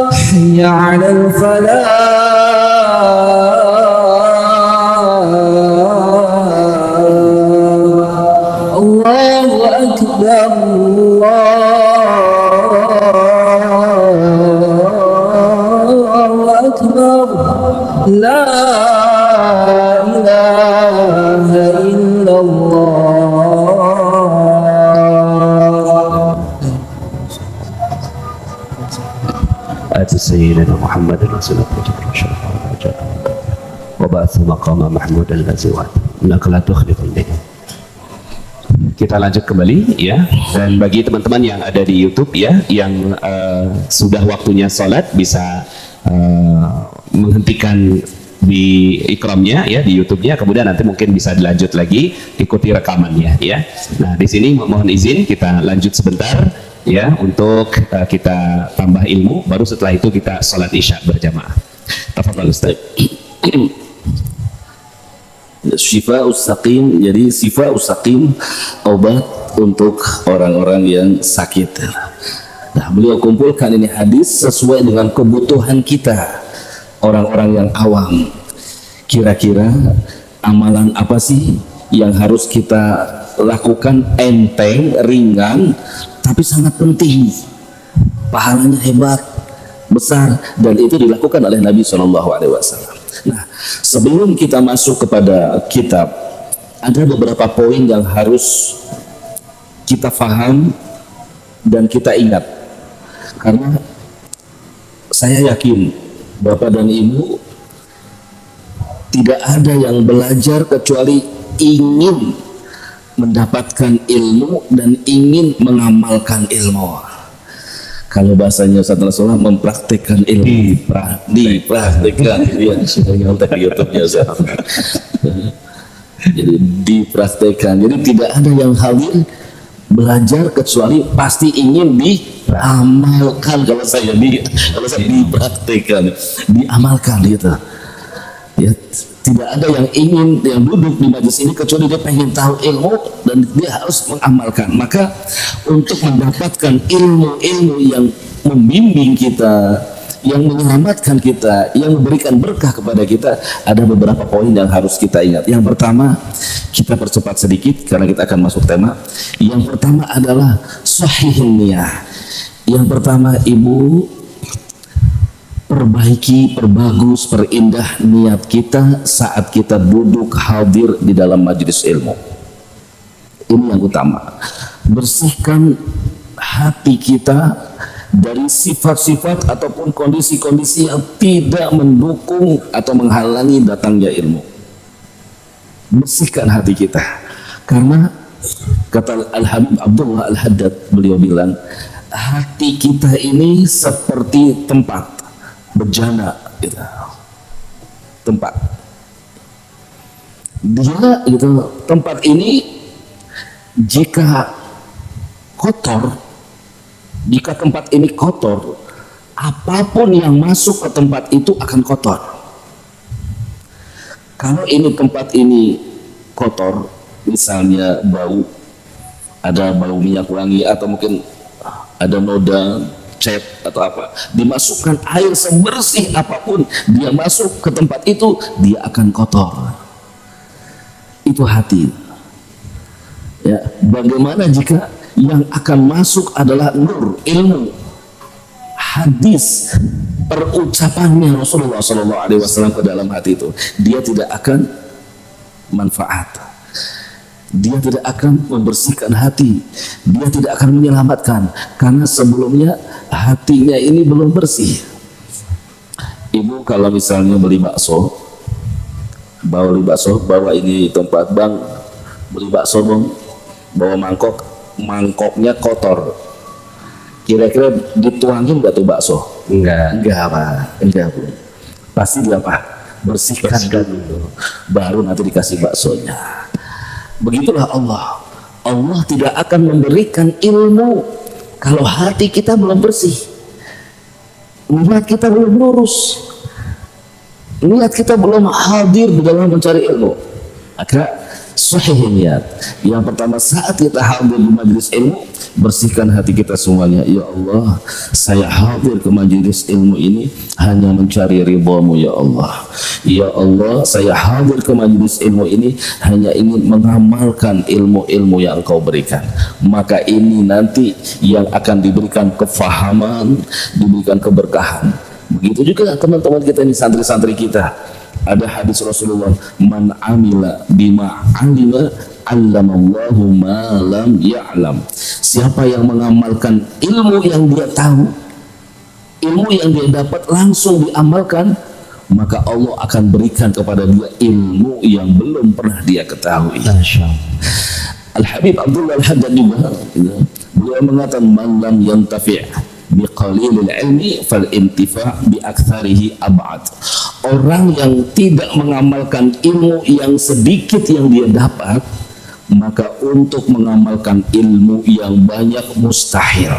S6: hayya 'alal falah. Allahu akbar, Allahu akbar. La ilaha illallah.
S5: آت سيدنا محمد رسول الله wa ba'athu maqama mahmudan lazi wa'ad. Kita lanjut kembali ya. Dan bagi teman-teman yang ada di YouTube ya, yang sudah waktunya sholat bisa menghentikan di ikramnya ya, di YouTube-nya, kemudian nanti mungkin bisa dilanjut lagi ikuti rekamannya ya. Nah di sini mohon izin kita lanjut sebentar ya untuk kita tambah ilmu, baru setelah itu kita sholat isya berjamaah. Tafadhal Ustaz.
S1: Syifa'us Saqim, jadi Syifa'us Saqim obat untuk orang-orang yang sakit. Nah, beliau kumpulkan ini hadis sesuai dengan kebutuhan kita, orang-orang yang awam. Kira-kira amalan apa sih yang harus kita lakukan, enteng, ringan, tapi sangat penting, pahalanya hebat, besar, dan itu dilakukan oleh Nabi SAW. Nah, sebelum kita masuk kepada kitab, ada beberapa poin yang harus kita faham dan kita ingat, karena saya yakin Bapak dan Ibu tidak ada yang belajar kecuali ingin mendapatkan ilmu dan ingin mengamalkan ilmu. Kalau bahasanya Ustaz Rasulullah, mempraktikkan ilmu, dipraktikkan. Iya, sudah nyontek di YouTube-nya Ustaz. Jadi dipraktikkan. Jadi tidak ada yang hadir belajar kecuali pasti ingin diamalkan. Kalau saya dipraktikkan, diamalkan gitu. Ya, tidak ada yang ingin yang duduk di majelis ini kecuali dia pengen tahu ilmu dan dia harus mengamalkan. Maka untuk mendapatkan ilmu-ilmu yang membimbing kita, yang menyelamatkan kita, yang memberikan berkah kepada kita, ada beberapa poin yang harus kita ingat. Yang pertama, kita percepat sedikit karena kita akan masuk tema. Yang pertama adalah sahihun niyah. Yang pertama, Ibu, perbaiki, perbagus, perindah niat kita saat kita duduk hadir di dalam majelis ilmu. Ini yang utama. Bersihkan hati kita dari sifat-sifat ataupun kondisi-kondisi yang tidak mendukung atau menghalangi datangnya ilmu. Bersihkan hati kita, karena kata Al-Habib Abdullah Al-Haddad, beliau bilang hati kita ini seperti tempat bejana gitu. Tempat dia gitu, tempat ini jika kotor, jika tempat ini kotor, apapun yang masuk ke tempat itu akan kotor. Kalau ini tempat ini kotor, misalnya bau, ada bau minyak wangi atau mungkin ada noda, cat atau apa, dimasukkan air sebersih apapun, dia masuk ke tempat itu, dia akan kotor. Itu hati. Ya, bagaimana jika yang akan masuk adalah nur, ilmu, hadis, perucapannya Rasulullah SAW ke dalam hati itu, dia tidak akan manfaat, dia tidak akan membersihkan hati, dia tidak akan menyelamatkan, karena sebelumnya hatinya ini belum bersih. Ibu kalau misalnya beli bakso, bawa ini tempat bang, beli bakso bang, bawa mangkok, mangkoknya kotor, kira-kira dituangin nggak tuh bakso? Enggak apa, enggak Bu. Pasti dia apa? Bersihkan dulu, baru nanti dikasih baksonya. Begitulah Allah. Allah tidak akan memberikan ilmu kalau hati kita belum bersih, niat kita belum lurus, niat kita belum hadir di dalam mencari ilmu. Maka sahih niat. Yang pertama, saat kita hadir di majelis ilmu, bersihkan hati kita semuanya. Ya Allah, saya hadir ke majelis ilmu ini hanya mencari ridhamu ya Allah. Ya Allah, saya hadir ke majelis ilmu ini hanya ingin mengamalkan ilmu-ilmu yang Engkau berikan. Maka ini nanti yang akan diberikan kefahaman, diberikan keberkahan. Begitu juga teman-teman kita ini, santri-santri kita. Ada hadis Rasulullah, man amila bima alima allamallahu ma lam ya'lam. Siapa yang mengamalkan ilmu yang dia tahu, ilmu yang dia dapat langsung diamalkan, maka Allah akan berikan kepada dia ilmu yang belum pernah dia ketahui. Al-Habib Abdullah Al-Haddad juga beliau mengatakan man lam yantafi' bi qalilil ilmi fal intifa' bi aktsarihi ab'ad. Orang yang tidak mengamalkan ilmu yang sedikit yang dia dapat, maka untuk mengamalkan ilmu yang banyak mustahil.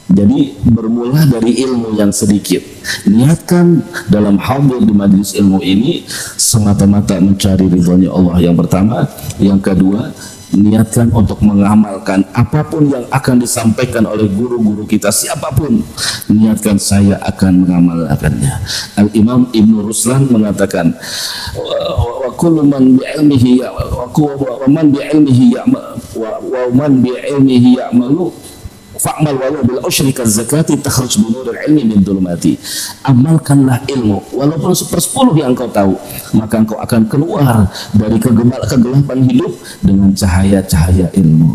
S1: Jadi bermula dari ilmu yang sedikit. Niatkan dalam hadir di majelis ilmu ini semata-mata mencari ridhonya Allah yang pertama. Yang kedua, niatkan untuk mengamalkan apapun yang akan disampaikan oleh guru-guru kita siapapun. Niatkan saya akan mengamalkannya. Al-Imam Ibnu Ruslan mengatakan wa kullu man bi'ilmihi wa man bi'ilmihi ya'malu fa'mal walau bil usyri kaz-zakati takhruj bi nuril ilmi min dhulumati. Amalkanlah ilmu walaupun 1/10 yang engkau tahu, maka engkau akan keluar dari kegelapan hidup dengan cahaya-cahaya ilmu.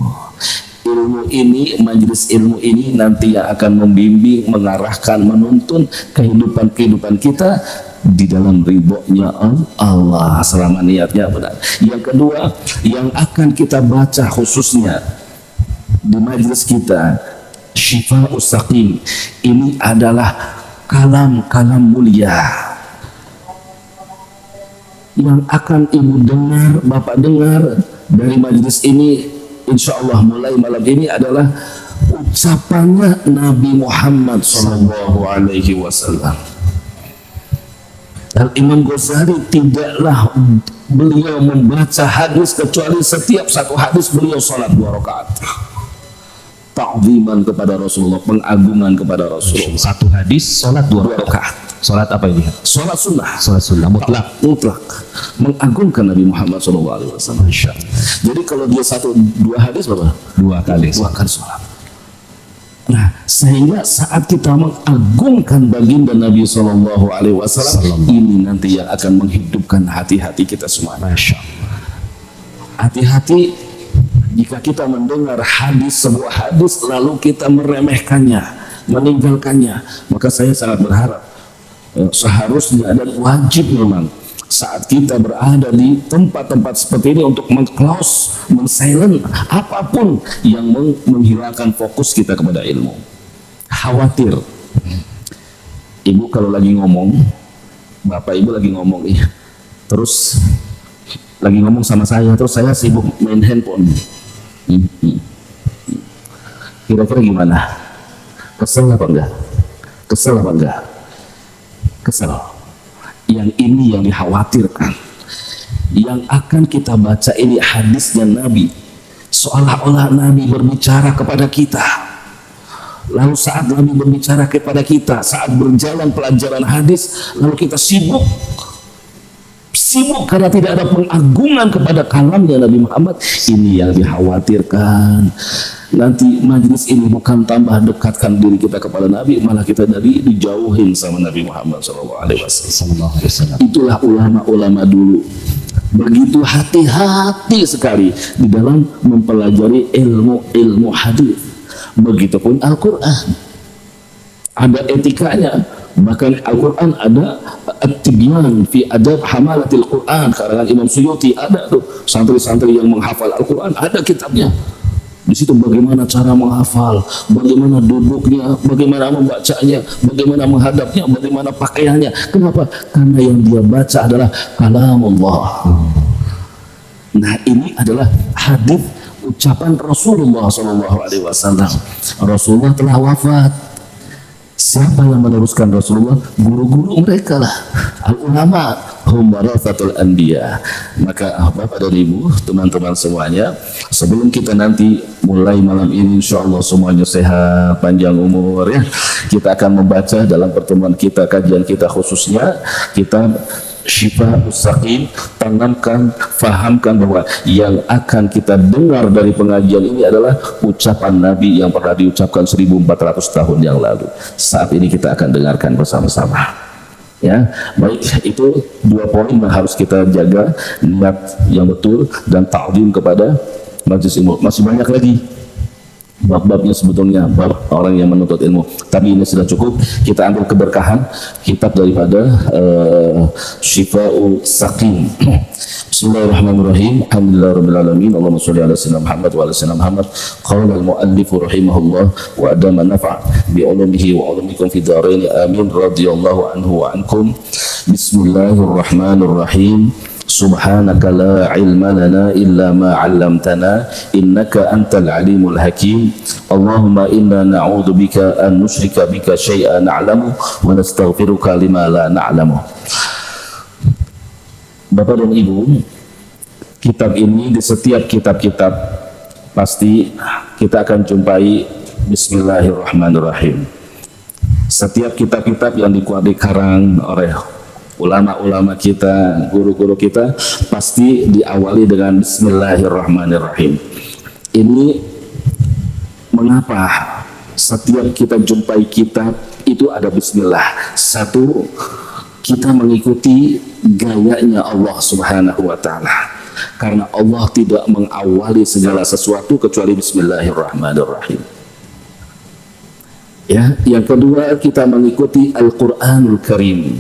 S1: Ilmu ini, majelis ilmu ini nanti yang akan membimbing, mengarahkan, menuntun kehidupan kita di dalam ridhonya Allah selama niatnya benar. Yang kedua, yang akan kita baca khususnya di majelis kita, Syifa'us Saqim, ini adalah kalam-kalam mulia yang akan ibu dengar, bapak dengar dari majelis ini. Insya Allah mulai malam ini adalah ucapannya Nabi Muhammad SAW. Al-Imam Ghazali tidaklah beliau membaca hadis kecuali setiap satu hadis beliau sholat 2 rakaat. Ta'ziman kepada Rasulullah, pengagungan kepada Rasulullah.
S5: Satu hadis salat 2 rakaat. Salat apa ini?
S1: Salat sunnah.
S5: Salat sunnah mutlak.
S1: Mengagungkan Nabi Muhammad SAW. Jadi kalau dia 1-2 hadis berapa?
S5: 2 kali.
S1: 2 kali salat. Nah, sehingga saat kita mengagungkan baginda Nabi SAW, ini nanti yang akan menghidupkan hati-hati kita semua.
S5: Masya Allah.
S1: Hati-hati jika kita mendengar hadis, sebuah hadis lalu kita meremehkannya, meninggalkannya, maka saya sangat berharap seharusnya dan wajib memang saat kita berada di tempat-tempat seperti ini untuk meng-close, men-silent apapun yang menghilangkan fokus kita kepada ilmu. Khawatir ibu kalau lagi ngomong, bapak ibu lagi ngomong terus lagi ngomong sama saya, terus saya sibuk main handphone. Kira-kira gimana? Kesel apa enggak? Kesel apa enggak? Kesel. Yang ini yang dikhawatirkan. Yang akan kita baca ini hadisnya Nabi, seolah-olah Nabi berbicara kepada kita. Lalu saat Nabi berbicara kepada kita, saat berjalan pelajaran hadis, lalu kita sibuk karena tidak ada pengagungan kepada kalamnya Nabi Muhammad. Ini yang dikhawatirkan. Nanti majelis ini bukan tambah dekatkan diri kita kepada Nabi, malah kita dijauhin sama Nabi Muhammad SAW. Itulah ulama-ulama dulu. Begitu hati-hati sekali di dalam mempelajari ilmu hadis. Begitupun Al-Quran. Ada etikanya. Bahkan Al-Quran ada at-tibyan fi adab hamalatil Quran, karangan Imam Suyuti. Ada tuh santri-santri yang menghafal Al-Quran, ada kitabnya. Di situ bagaimana cara menghafal, bagaimana duduknya, bagaimana membacanya, bagaimana menghadapnya, bagaimana pakaiannya. Kenapa? Karena yang dia baca adalah kalamullah. Nah, ini adalah hadis ucapan Rasulullah SAW. Rasulullah telah wafat. Siapa yang meneruskan Rasulullah? Guru-guru mereka lah, al-ulama, hum warathatul anbiya. Maka Bapak dan Ibu, teman-teman semuanya, sebelum kita nanti mulai malam ini, insyaallah semuanya sehat, panjang umur ya, kita akan membaca dalam pertemuan kita, kajian kita khususnya kitab Syifa'us Saqim. Tanamkan, fahamkan bahwa yang akan kita dengar dari pengajian ini adalah ucapan Nabi yang pernah diucapkan 1400 tahun yang lalu. Saat ini kita akan dengarkan bersama-sama. Ya, baik, itu 2 poin yang harus kita jaga, niat yang betul dan ta'zim kepada majelis ilmu. Masih banyak lagi bab-babnya sebetulnya bab orang yang menuntut ilmu, tapi ini sudah cukup. Kita ambil keberkahan kitab daripada Syifa'u Saqim. Bismillahirrahmanirrahim. Alhamdulillahirabbil alamin. Allahumma shalli ala sayyidina Muhammad wa ala sayyidina Muhammad. Qala al-muallif rahimahullah wa adama nafa' bi ulumihi wa ulumikum fi dharain. Amin. Radhiyallahu anhu wa ankum. Bismillahirrahmanirrahim. Subhanaka la ilma lana illa ma 'allamtana innaka antal alimul hakim. Allahumma inna na'udzu bika an nusyrika bika syai'an na'lamu wa nastaghfiruka lima la na'lamu. Bapak dan Ibu, kitab ini di setiap kitab-kitab pasti kita akan jumpai Bismillahirrahmanirrahim. Setiap kitab-kitab yang dikarang oleh ulama-ulama kita, guru-guru kita, pasti diawali dengan Bismillahirrahmanirrahim. Ini mengapa setiap kita jumpai kitab itu ada Bismillah? Satu, kita mengikuti gayanya Allah Subhanahu wa Ta'ala, karena Allah tidak mengawali segala sesuatu kecuali Bismillahirrahmanirrahim. Ya, yang kedua, kita mengikuti Al-Qur'anul Karim.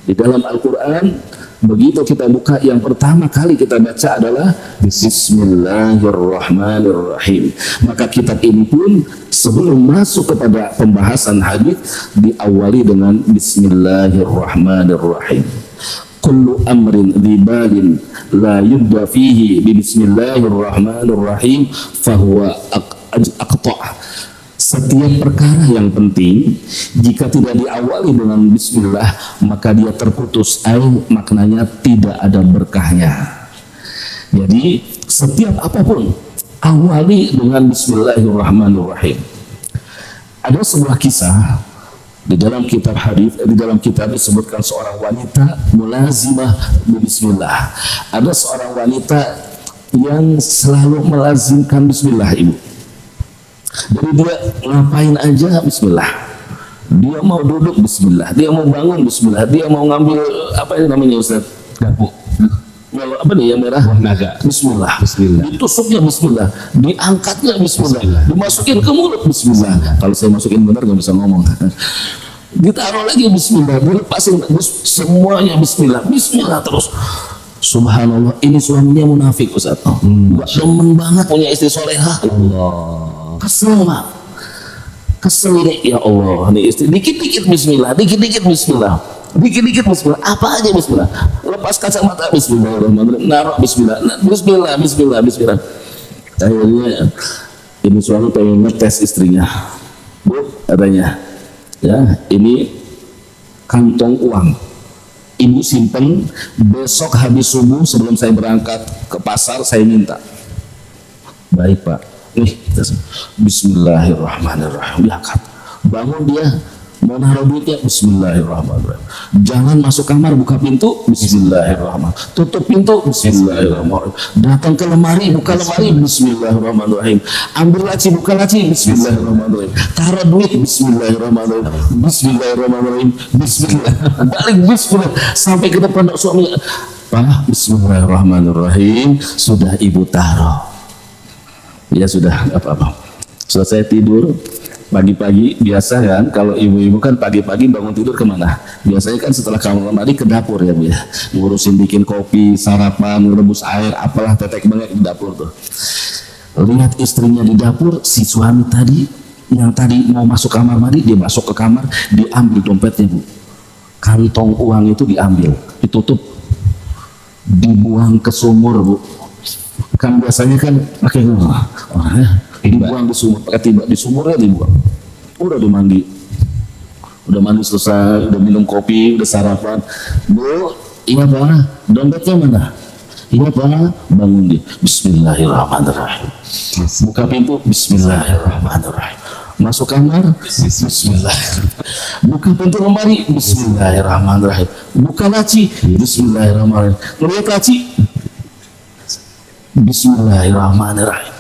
S1: Di dalam Al-Quran, begitu kita buka, yang pertama kali kita baca adalah Bismillahirrahmanirrahim. Maka kitab ini pun sebelum masuk kepada pembahasan hadis diawali dengan Bismillahirrahmanirrahim. Kullu amrin dhibalin la yubda fihi bi Bismillahirrahmanirrahim fahuwa aqta'. Setiap perkara yang penting jika tidak diawali dengan Bismillah maka dia terputus, maknanya tidak ada berkahnya. Jadi setiap apapun awali dengan Bismillahirrahmanirrahim. Ada sebuah kisah di dalam kitab hadis, di dalam kitab disebutkan seorang wanita mulazimah Bismillah. Ada seorang wanita yang selalu melazimkan Bismillah, Ibu. Jadi dia ngapain aja Bismillah, dia mau duduk Bismillah, dia mau bangun Bismillah, dia mau ngambil apa itu namanya Ustaz? Garpu. Apa nih yang merah?
S5: Naga.
S1: Bismillah. Bismillah. Ditusuknya Bismillah, diangkatnya Bismillah, dimasukin ke mulut Bismillah. Kalau saya masukin benar nggak bisa ngomong. Ditaruh lagi Bismillah, dilepasin semuanya Bismillah, Bismillah terus. Subhanallah, ini suaminya munafik Ustaz. Gak demen banget punya istri solehah. Allah. Kesel Pak, kesel ini, ya Allah, nih istri dikit-dikit Bismillah, dikit-dikit Bismillah, dikit-dikit Bismillah, apa aja Bismillah, lepas kacamata Bismillahirrahmanirrahim, naruh Bismillah, Bismillah, Bismillah, Bismillah. Akhirnya ini suami pengen ngetes istrinya, Bu, katanya, ya ini kantong uang, Ibu simpen, besok habis subuh sebelum saya berangkat ke pasar saya minta. Baik Pak. Nih, Bismillahirrahmanirrahim, diangkat. Bangun dia, mau naruh duitnya, Bismillahirrahmanirrahim. Jangan masuk kamar, buka pintu, Bismillahirrahmanirrahim. Tutup pintu, Bismillahirrahmanirrahim. Datang ke lemari, buka lemari, Bismillahirrahmanirrahim. Ambil laci, buka laci, Bismillahirrahmanirrahim. Taruh duit, Bismillahirrahmanirrahim. Bismillahirrahmanirrahim. Bismillah. Balik Bismillah sampai ke depan suaminya. Pak, Bismillahirrahmanirrahim. Sudah Ibu taruh. Ya sudah, apa-apa. Setelah saya tidur pagi-pagi, biasa kan kalau ibu-ibu kan pagi-pagi bangun tidur kemana? Biasanya kan setelah kamar mandi ke dapur ya Bu ya, ngurusin bikin kopi, sarapan, rebus air, apalah tetek banget di dapur tuh. Lihat istrinya di dapur, si suami tadi yang tadi mau masuk kamar mandi, dia masuk ke kamar, diambil dompetnya Bu, kantong uang itu diambil, ditutup, dibuang ke sumur Bu. Kan biasanya kan pakai orangnya dibuang di sumur, pakai tiba di sumurnya dibuang. Udah dimandi, udah mandi selesai, udah minum kopi, udah sarapan. Bu, iya Pak, dompetnya mana? Iya Pak, bangun dia. Bismillahirrahmanirrahim. Buka pintu, Bismillahirrahmanirrahim. Masuk kamar, Bismillahirrahmanirrahim. Buka pintu lemari, Bismillahirrahmanirrahim. Buka laci, Bismillahirrahmanirrahim. Melihat laci, Bismillahirrahmanirrahim.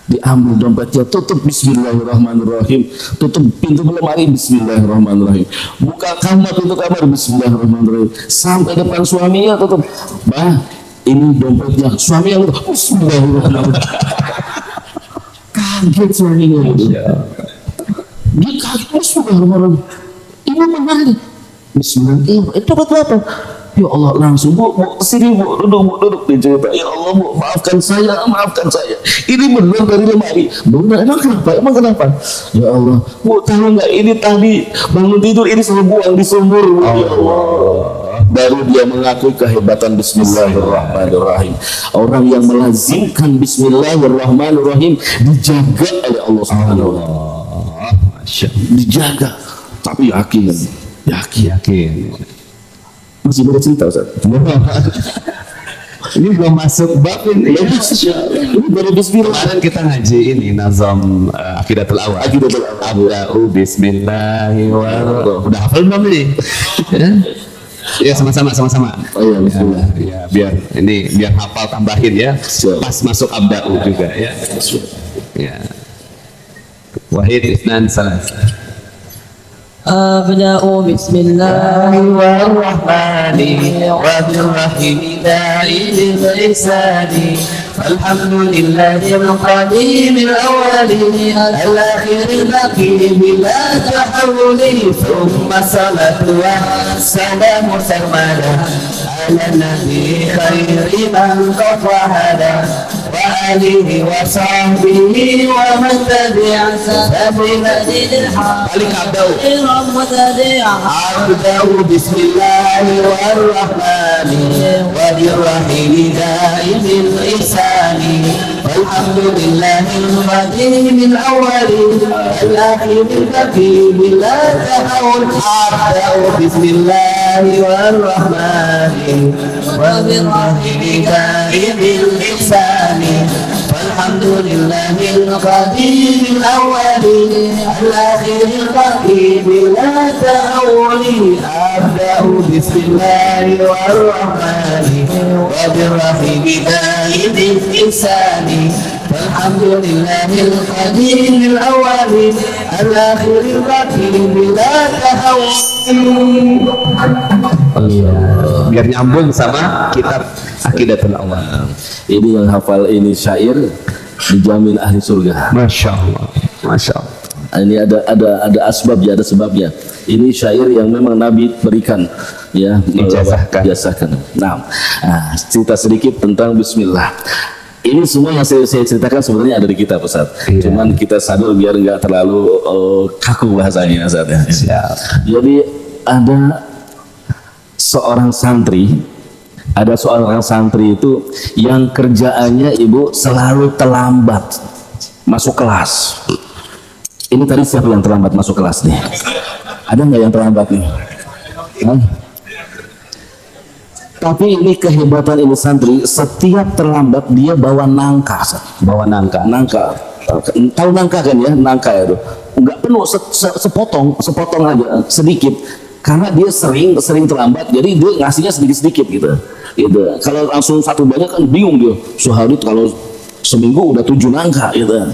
S1: Diambil dompetnya, tutup Bismillahirrahmanirrahim. Tutup pintu lemari, Bismillahirrahmanirrahim. Buka kamar, pintu kamar, Bismillahirrahmanirrahim. Sampai depan suaminya tutup. Bah, ini dompetnya. Suami yang tutup, Bismillahirrahmanirrahim. Kaget suaminya. Dia kaget, bismillahirrahmanirrahim. Ini benar nih. Bismillahirrahmanirrahim. Itu dapat apa? Ya Allah, langsung bu, sini bu, duduk di cerita. Ya Allah bu, maafkan saya. Ini benar dari lemari. Benar, emang kenapa? Ya Allah, bu tahu nggak ini tadi bangun tidur ini saya buang di sumur. Bu. Ya Allah. Baru dia mengakui kehebatan Bismillahirrahmanirrahim. Orang yang melazimkan Bismillahirrahmanirrahim dijaga oleh Allah Subhanahu wa Ta'ala. Dijaga, tapi yakin. Masih ada cerita Ustaz?
S5: Ini belum masuk bab ini.
S1: Ini baru bismillah.
S5: Kemarin kita ngaji ini nazam Aqidatul Awal. Abda'u bismillahirrahmanirrahim. Udah hafal belum ini? Ya sama-sama.
S1: Oh iya, bismillah.
S5: Ya, biar hafal tambahin ya. Pas masuk abda'u juga ya. Ya. Wahid Isnan Salas.
S6: أبدأ بسم الله الرحمن الرحيم دائم الإحسان الحمد لله القديم الأول الآخر الباقي بلا تحول ثم الصلاة والسلام سرمدا على النبي خير من قد وهدى وآله وصحبه ومن تبع سبيل دين الحق أبدأ بسم الله الرحمن الرحيم دائم الإحسان الحمد لله القديم الأول الآخر الباقي بلا تحول أبدأ بسم الله الرحمن الرحيم دائم الإحسان الحمد لله القديم الأول الآخر الباقي بلا تأول أبدأ بسم الله الرحمن وبالرحيم دائم الإحسان الحمد لله القديم الأول الآخر الباقي بلا تأول.
S5: Biar nyambung sama kitab Aqidatul Awal.
S1: Ini yang hafal ini syair dijamin ahli surga.
S5: Masya Allah.
S1: Ini ada asbabnya, ada sebabnya. Ini syair yang memang Nabi berikan, ya, ijazahkan. Nah, cerita sedikit tentang Bismillah. Ini semua yang saya ceritakan sebenarnya ada di kitab Ustaz.
S5: Iya.
S1: Cuman kita sadar biar nggak terlalu kaku bahasanya Ustaz. Jadi ada seorang santri itu yang kerjaannya ibu selalu terlambat masuk kelas. Ini tadi siapa yang terlambat masuk kelas nih? Ada nggak yang terlambat nih? Tapi ini kehebatan ini santri, setiap terlambat dia bawa nangka. Tahu nangka kan ya? Nangka itu nggak penuh, sepotong aja, sedikit. Karena dia sering terlambat, jadi dia ngasihnya sedikit gitu. Kalau langsung satu banyak kan bingung dia. Sehari kalau seminggu udah 7 nangka gitu.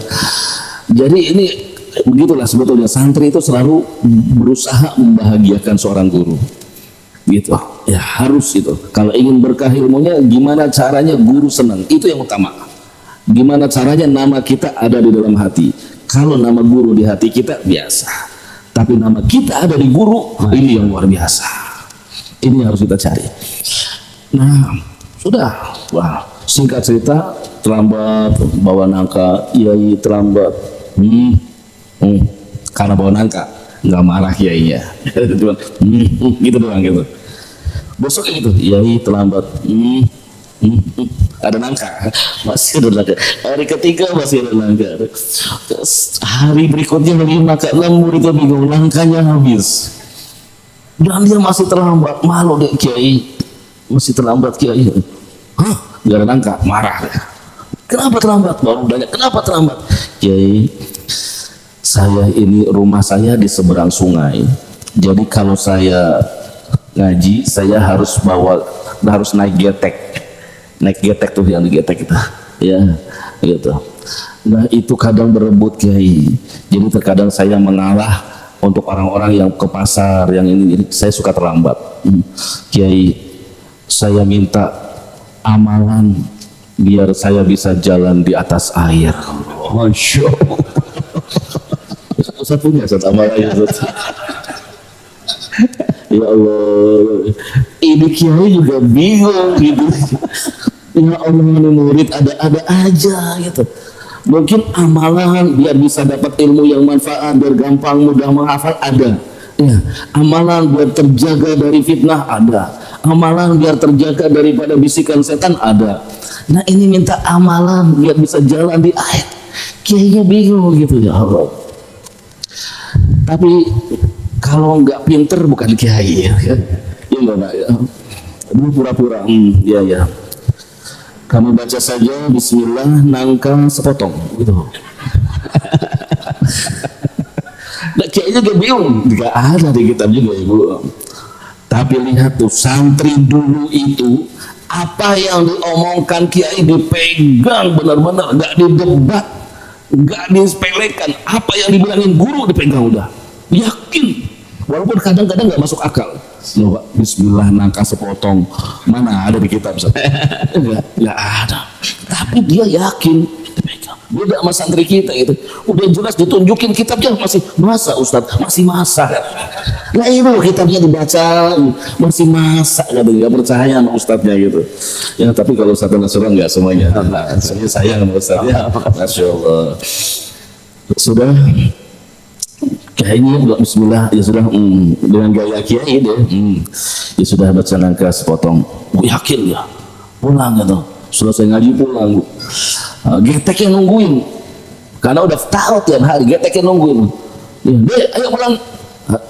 S1: Jadi ini begitulah sebetulnya santri itu selalu berusaha membahagiakan seorang guru. Gitu. Ya harus itu. Kalau ingin berkah ilmunya, gimana caranya guru senang? Itu yang utama. Gimana caranya nama kita ada di dalam hati. Kalau nama guru di hati kita biasa. Tapi nama kita ada di guru, ini yang luar biasa. Ini harus kita cari. Nah, sudah. Wah, singkat cerita, terlambat bawa nangka, Kiai terlambat. Karena bawa nangka, nggak marah Kiainya. Cuma gitu doang gitu. Besoknya gitu, Kiai terlambat. Ada nangka, masih ada nangka. Hari ketiga masih ada nangka. Hari berikutnya lagi maka lembur itu bingung, nangkanya habis. Dan dia masih terlambat, malu deh Kiai, masih terlambat Kiai. Gak ada nangka, marah deh. Kenapa terlambat? Baru banyak. Kenapa terlambat? Kiai, saya ini rumah saya di seberang sungai. Jadi kalau saya ngaji, saya harus naik getek tuh yang digetek kita, ya gitu. Nah itu kadang berebut Kiai. Jadi terkadang saya mengalah untuk orang-orang yang ke pasar yang ini saya suka terlambat. Kiai, saya minta amalan biar saya bisa jalan di atas air. Masya Allah. Ustaz punya Ustaz amalannya Ustaz. Ya Allah, ini kiai juga bingung gitu. Ya Allah, ini murid ada aja gitu. Mungkin amalan biar bisa dapat ilmu yang manfaat, biar gampang mudah menghafal ada. Ya, amalan biar terjaga dari fitnah ada. Amalan biar terjaga daripada bisikan setan ada. Nah ini minta amalan biar bisa jalan di air. Kiainya bingung gitu, ya Allah. Tapi kalau nggak pinter bukan kiai ya. Gimana ya? Ini pura-pura. Ya. Kamu baca saja Bismillah nangka sepotong gitu. Nah, kiainya gak bingung, nggak ada di kitab juga ibu. Tapi lihat tuh santri dulu itu apa yang diomongkan kiai dipegang benar-benar, nggak didebat, nggak disepelekan. Apa yang dibilangin guru dipegang udah, yakin. Walaupun kadang-kadang nggak masuk akal. Coba Bismillah nangka sepotong, mana ada di kitab? Nggak ada. Tapi dia yakin. Beda sama santri kita gitu. Udah jelas ditunjukin kitabnya masih masa Ustadz, masih masa. Lah itu kitabnya dibaca masih masa, nggak percaya sama Ustadznya gitu. Ya tapi kalau Ustadz Nasrullah nggak semuanya. Saya sayang sama Ustadznya. Masya Allah. Sudah. Kayaknya udah Bismillah ya sudah dengan gaya kiai deh. Ya sudah baca nangka sepotong. Yakin ya. Pulang gitu. Selesai ngaji pulang. Getek yang nungguin karena udah tahu tiap hari getek yang nungguin. Dek ayo pulang.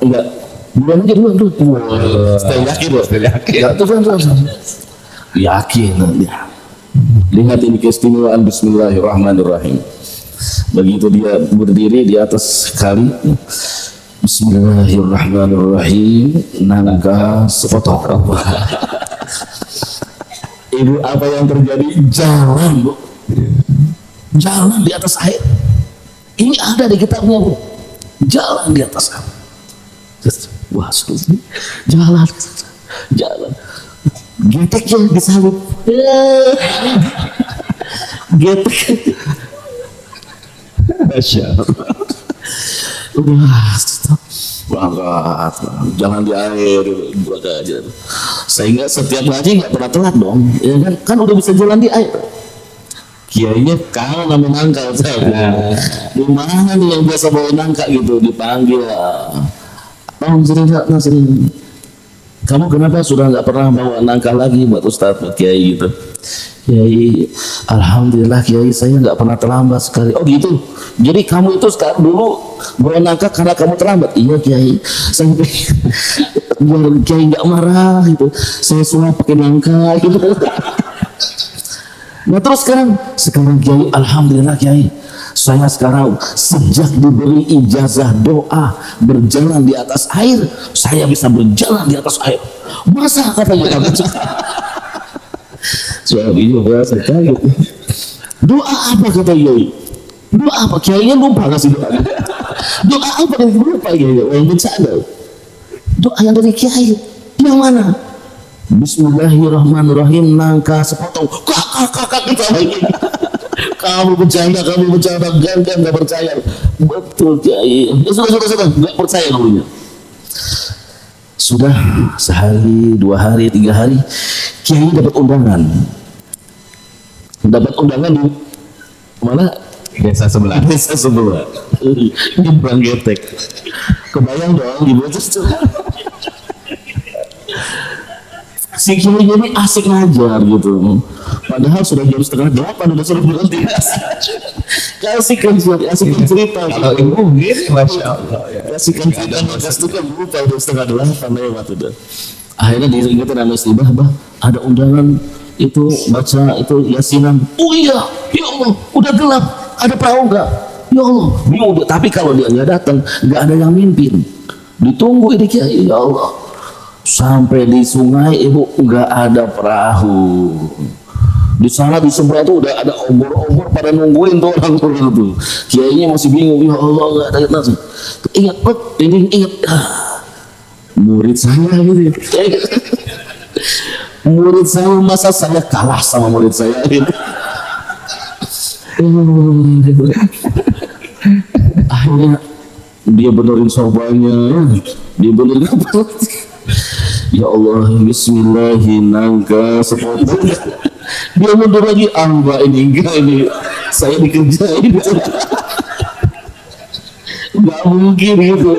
S1: Enggak bulan aja dulu. Saya yakin loh. Terus yakin ya. Lihat ini keistimewaan Bismillahirrahmanirrahim. Begitu dia berdiri di atas kali, Bismillahirrahmanirrahim, nangka sepotong. Ibu apa yang terjadi? Jalan bu, jalan di atas air. Ini ada di kitabnya bu, jalan di atas air. Wah jalan. Geteknya disalib. Getek. Masya Allah. Berangkat jalan di air berangkat aja. Sehingga setiap ngaji nggak pernah telat dong, ya kan udah bisa jalan di air. Kiainya kangen sama nangka. Di mana nih yang biasa bawa nangka gitu, dipanggil lah. Nasrin, kamu kenapa sudah nggak pernah bawa nangka lagi buat Ustadz, buat Kiai gitu? Kiai, alhamdulillah Kiai saya nggak pernah terlambat sekali. Oh gitu. Jadi kamu itu sekarang dulu bawa nangka karena kamu terlambat. Iya Kiai. Saya biar Kiai nggak marah gitu. Saya suruh pakai nangka gitu. Nah terus sekarang Kiai, alhamdulillah Kiai. Saya sekarang sejak diberi ijazah doa berjalan di atas air, saya bisa berjalan di atas air. Masa katanya? Soal ini bahasa kaget. Doa apa kata Kiai? Doa apa? Kiainya lupa kasih doa. Doa apa dari lupa Kiai? Orang bercanda. Doa yang dari Kiai yang mana? Bismillahirrahmanirrahim nangka sepotong. Kakak kita lagi. Kamu bercanda, gan nggak percaya. Betul Kiai. Ya, sudah, nggak percaya kamunya. Sudah sehari, 2 hari, 3 hari, Kiai dapat undangan. Dapat undangan di mana? Desa sebelah. Nyebrang getek. Kebayang dong di bawah itu. Si Kiai ini asik ngajar gitu. Padahal sudah jam 7:30 udah suruh berhenti. Kasihkan cerita. Kalau ibu gini, masya Allah. Kasihkan cerita. Itu kan lupa udah 7:30 lewat udah. Akhirnya diingetin sama istri, bah, ada undangan itu baca itu yasinan. Oh iya, ya Allah, udah gelap. Ada perahu nggak? Ya Allah, udah. Tapi kalau dia nggak datang, nggak ada yang mimpin. Ditunggu ini Kiai, ya Allah. Sampai di sungai ibu nggak ada perahu. Di sana di seberang itu udah ada obor-obor pada nungguin tuh orang itu. Kiainya masih bingung, ya Allah nggak ada langsung. Ingat, murid saya gitu. Murid saya masa saya kalah sama murid saya gitu. Akhirnya dia benerin sorbanya, dia benerin apa? Ya Allah, bismillahi nangka sepotong. Dia mundur lagi, enggak ini saya dikerjain. Nggak mungkin gitu,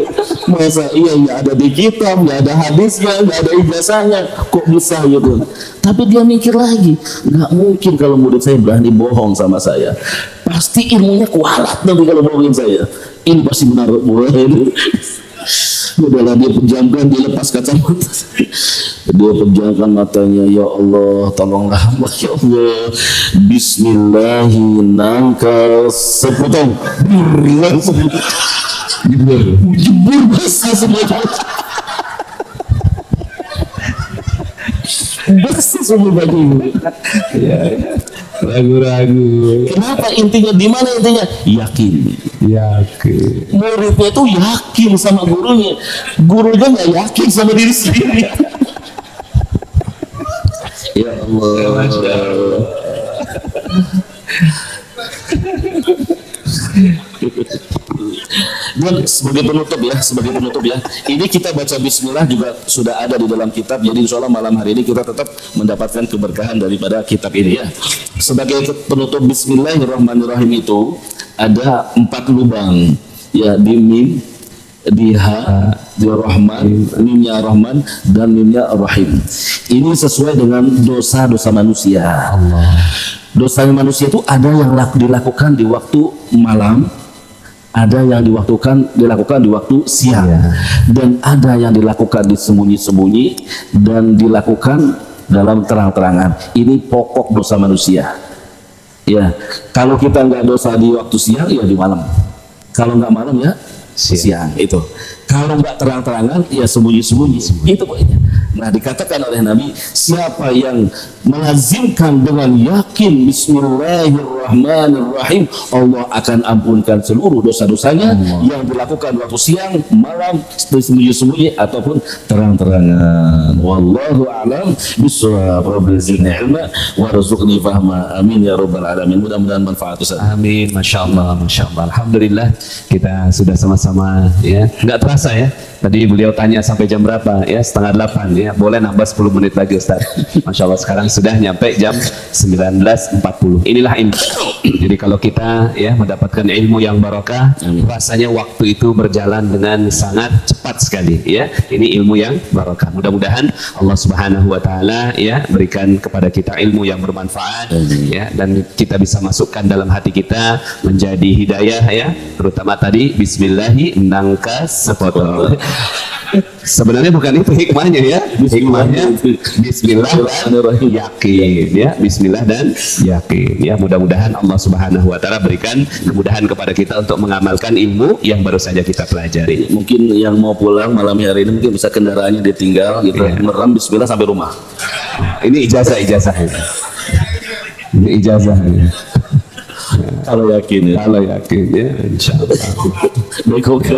S1: masa iya ada di kitab, nggak ada hadisnya, nggak ada ijazahnya, kok bisa gitu. Tapi dia mikir lagi, nggak mungkin kalau murid saya berani bohong sama saya, pasti ilmunya kualat nanti kalau bohongin saya, ini pasti benar bohong. Udahlah, dia pejamkan, dia lepas kacamata, dia pejamkan matanya. Ya Allah, tolonglah hamba, ya Allah. Bismillahirrahmanirrahim. Sepotong, langsung jebur basah semua, basah semua baju.
S5: Ya, ragu-ragu.
S1: Kenapa intinya? Di mana intinya? Yakin.
S5: Yakin.
S1: Muridnya itu yakin sama gurunya, gurunya nggak yakin sama diri sendiri. Ya Allah.
S5: Masya Allah.
S1: Dan sebagai penutup ya, ini kita baca Bismillah juga sudah ada di dalam kitab. Jadi insya Allah malam hari ini kita tetap mendapatkan keberkahan daripada kitab ini ya. Sebagai penutup Bismillahirrahmanirrahim itu ada 4 lubang ya, di mim, di ha, di rahman, mimnya rahman dan mimnya rahim. Ini sesuai dengan dosa-dosa manusia. Dosa manusia itu ada yang dilakukan di waktu malam, ada yang dilakukan di waktu siang, dan ada yang dilakukan disembunyi-sembunyi dan dilakukan dalam terang-terangan. Ini pokok dosa manusia. Ya, kalau kita nggak dosa di waktu siang, ya di malam. Kalau nggak malam ya siang itu. Kalau nggak terang-terangan, ya sembunyi-sembunyi. Itu pokoknya. Nah, dikatakan oleh Nabi, siapa yang melazimkan dengan yakin Bismillahirrahmanirrahim, Allah akan ampunkan seluruh dosa-dosanya yang dilakukan waktu siang, malam, sembunyi-sembunyi ataupun terang-terangan. Wallahu a'lam bishawab. Rabbil zidni ilma warzuqni fahma. Amin ya rabbal alamin. Mudah-mudahan manfaat Ustaz.
S5: Amin, masya Allah, masya Allah. Alhamdulillah kita sudah sama-sama ya. Nggak terasa ya. Tadi beliau tanya sampai jam berapa ya, 7:30 ya. Boleh nambah 10 menit lagi Ustaz. Masya Allah, sekarang sudah nyampe jam 19.40. Inilah ilmu. Jadi kalau kita ya mendapatkan ilmu yang barokah, rasanya waktu itu berjalan dengan sangat cepat sekali ya. Ini ilmu yang barokah. Mudah-mudahan Allah Subhanahu wa taala ya berikan kepada kita ilmu yang bermanfaat ya, dan kita bisa masukkan dalam hati kita menjadi hidayah ya, terutama tadi bismillahi nangka sepotong. Sebenarnya bukan itu hikmahnya ya. Hikmahnya bismillah dan yakin ya. Bismillah dan yakin ya. Mudah-mudahan Allah Subhanahu wa taala berikan kemudahan kepada kita untuk mengamalkan ilmu yang baru saja kita pelajari.
S1: Mungkin yang mau pulang malam hari ini mungkin bisa kendaraannya ditinggal gitu, meram Bismillah sampai rumah.
S5: Ini ijazah ini. Ini ijazah ini.
S1: Kalau yakin ya.
S5: Kalau yakin ya, insyaallah.
S1: Baik, oke.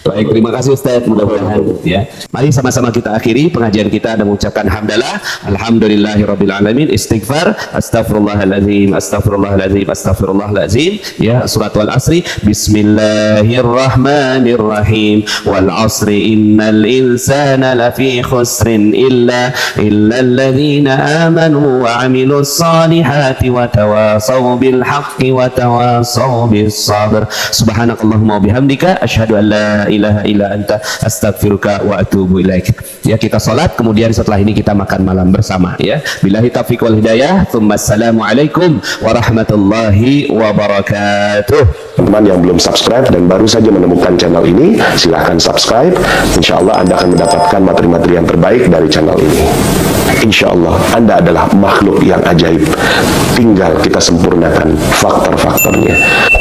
S5: Baik, terima kasih Ustaz, mudah-mudahan ya. Mari sama-sama kita akhiri pengajian kita dan mengucapkan hamdalah, alhamdulillahirabbil alamin, istighfar, astaghfirullahalazim, astaghfirullahalazim, astaghfirullahalazim ya. Surat Wal Asri, bismillahirrahmanirrahim, wal asri innal insana lafi khusrin illa alladhina amanu wa amilus salihati wa tawasaw bil haqqi wa tawasaw bis sabr. Subhanakallahumma wa bihamdika asyhadu an la ilaha illa anta astaghfiruka wa atubu ilaik. Ya, kita salat kemudian setelah ini kita makan malam bersama ya. Billahi taufiq wal hidayah. Assalamualaikum warahmatullahi wabarakatuh.
S7: Teman yang belum subscribe dan baru saja menemukan channel ini, silahkan subscribe. Insya Allah Anda akan mendapatkan materi-materi yang terbaik dari channel ini. Insya Allah Anda adalah makhluk yang ajaib. Tinggal kita sempurnakan faktor-faktornya.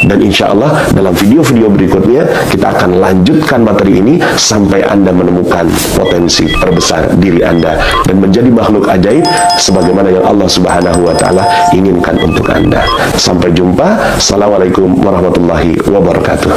S7: Dan insya Allah dalam video-video berikutnya kita akan lanjutkan materi ini sampai Anda menemukan potensi terbesar diri Anda dan menjadi makhluk ajaib sebagaimana yang Allah Subhanahu wa taala inginkan untuk Anda. Sampai jumpa. Assalamualaikum warahmatullahi wabarakatuh.